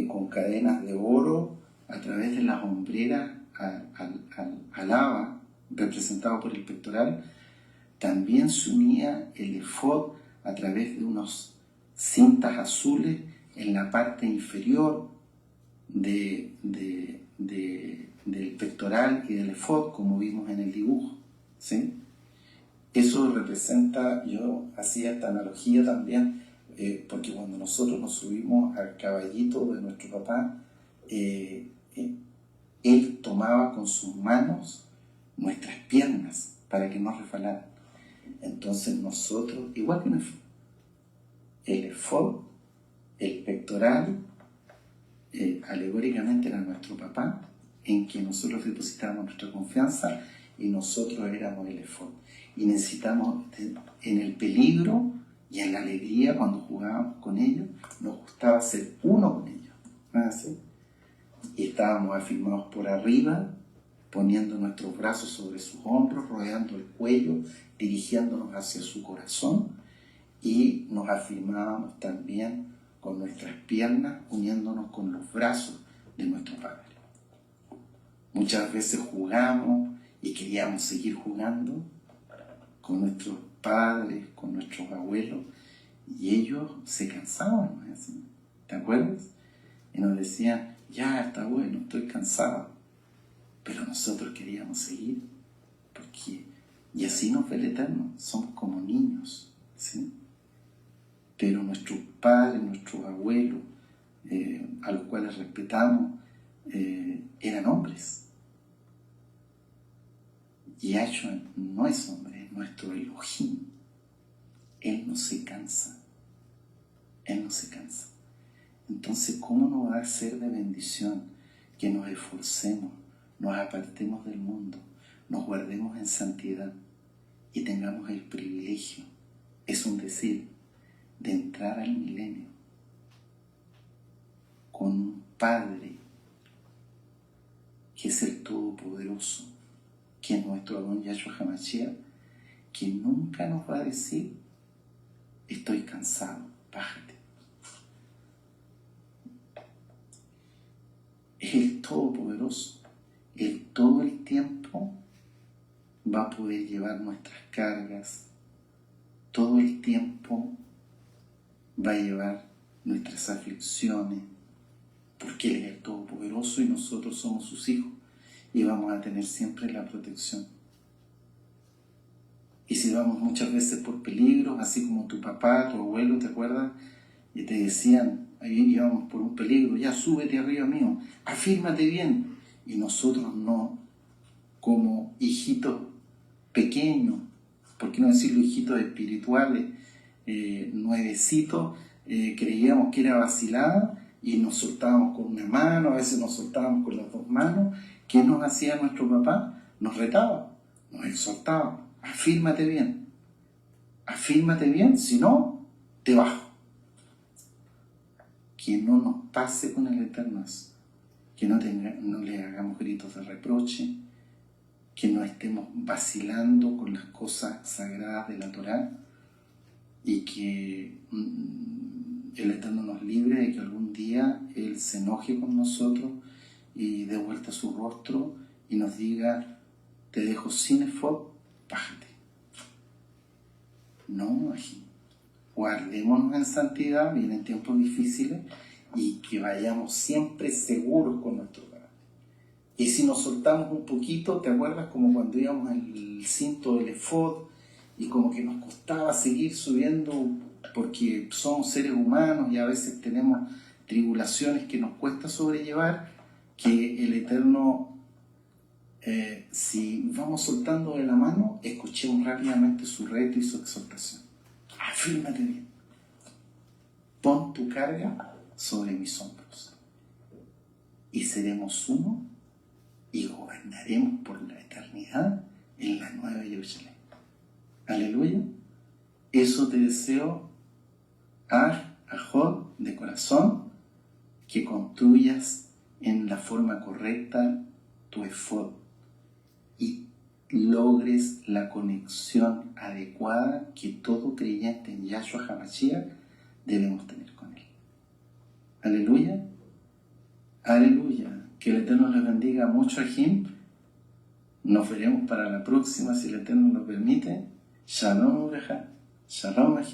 con cadenas de oro a través de las hombreras al aba, representado por el pectoral, también se unía el efod a través de unos cintas azules en la parte inferior del pectoral y del efod, como vimos en el dibujo, ¿sí? Eso representa, yo hacía esta analogía también, porque cuando nosotros nos subimos al caballito de nuestro papá, él tomaba con sus manos nuestras piernas para que no resbalaran. Entonces nosotros, igual que un efod, el efod, el pectoral, alegóricamente era nuestro papá, en que nosotros depositábamos nuestra confianza y nosotros éramos el efod. Y necesitamos, en el peligro y en la alegría cuando jugábamos con ellos, nos gustaba ser uno con ellos, ¿no es así? Y estábamos afirmados por arriba, poniendo nuestros brazos sobre sus hombros, rodeando el cuello, dirigiéndonos hacia su corazón, y nos afirmábamos también con nuestras piernas, uniéndonos con los brazos de nuestro Padre. Muchas veces jugamos y queríamos seguir jugando con nuestros padres, con nuestros abuelos, y ellos se cansaban, ¿no es así? ¿Te acuerdas? Y nos decían, ya está bueno, estoy cansado. Pero nosotros queríamos seguir, porque, y así nos ve el Eterno, somos como niños, ¿sí? Pero nuestros padres, nuestros abuelos, a los cuales respetamos, eran hombres. Y Yahshua no es hombre, es nuestro Elohim. Él no se cansa. Él no se cansa. Entonces, ¿cómo no va a ser de bendición que nos esforcemos, nos apartemos del mundo, nos guardemos en santidad y tengamos el privilegio, es un decir, de entrar al milenio con un Padre que es el Todopoderoso, que es nuestro Adón Yahshua HaMashiach, que nunca nos va a decir, estoy cansado, bájate. Es el Todopoderoso. Él todo el tiempo va a poder llevar nuestras cargas, todo el tiempo va a llevar nuestras aflicciones, porque Él es el Todopoderoso y nosotros somos sus hijos y vamos a tener siempre la protección. Y si vamos muchas veces por peligros, así como tu papá, tu abuelo, ¿te acuerdas? Y te decían, ahí íbamos por un peligro, ya súbete arriba mío, afírmate bien. Y nosotros no, como hijitos pequeños, ¿por qué no decirlo hijitos espirituales, nuevecitos, creíamos que era vacilada y nos soltábamos con una mano, a veces nos soltábamos con las dos manos. ¿Qué nos hacía nuestro papá? Nos retaba, nos exhortaba, afírmate bien, si no, te bajo. Que no nos pase con el Eterno, que no le hagamos gritos de reproche, que no estemos vacilando con las cosas sagradas de la Torá, y que el Eterno nos libre de que algún día Él se enoje con nosotros y dé vuelta su rostro y nos diga, te dejo sin efod, bájate. No, guardémonos en santidad, vienen tiempos difíciles, y que vayamos siempre seguros con nuestro Padre. Y si nos soltamos un poquito, ¿te acuerdas como cuando íbamos al cinto del efod y como que nos costaba seguir subiendo porque somos seres humanos y a veces tenemos tribulaciones que nos cuesta sobrellevar, que el Eterno, si vamos soltando de la mano, escuchemos rápidamente su reto y su exhortación? Afírmate bien. Pon tu carga sobre mis hombros y seremos uno y gobernaremos por la eternidad en la nueva Jerusalén. Aleluya. Eso te deseo, Ajod, de corazón, que construyas en la forma correcta tu efod y logres la conexión adecuada que todo creyente en Yahshua HaMashiach debemos tener con Él. Aleluya. Aleluya. Que el Eterno les bendiga mucho, Ajim. Nos veremos para la próxima, si el Eterno lo permite. Shalom, Ureja. Shalom, Ajim.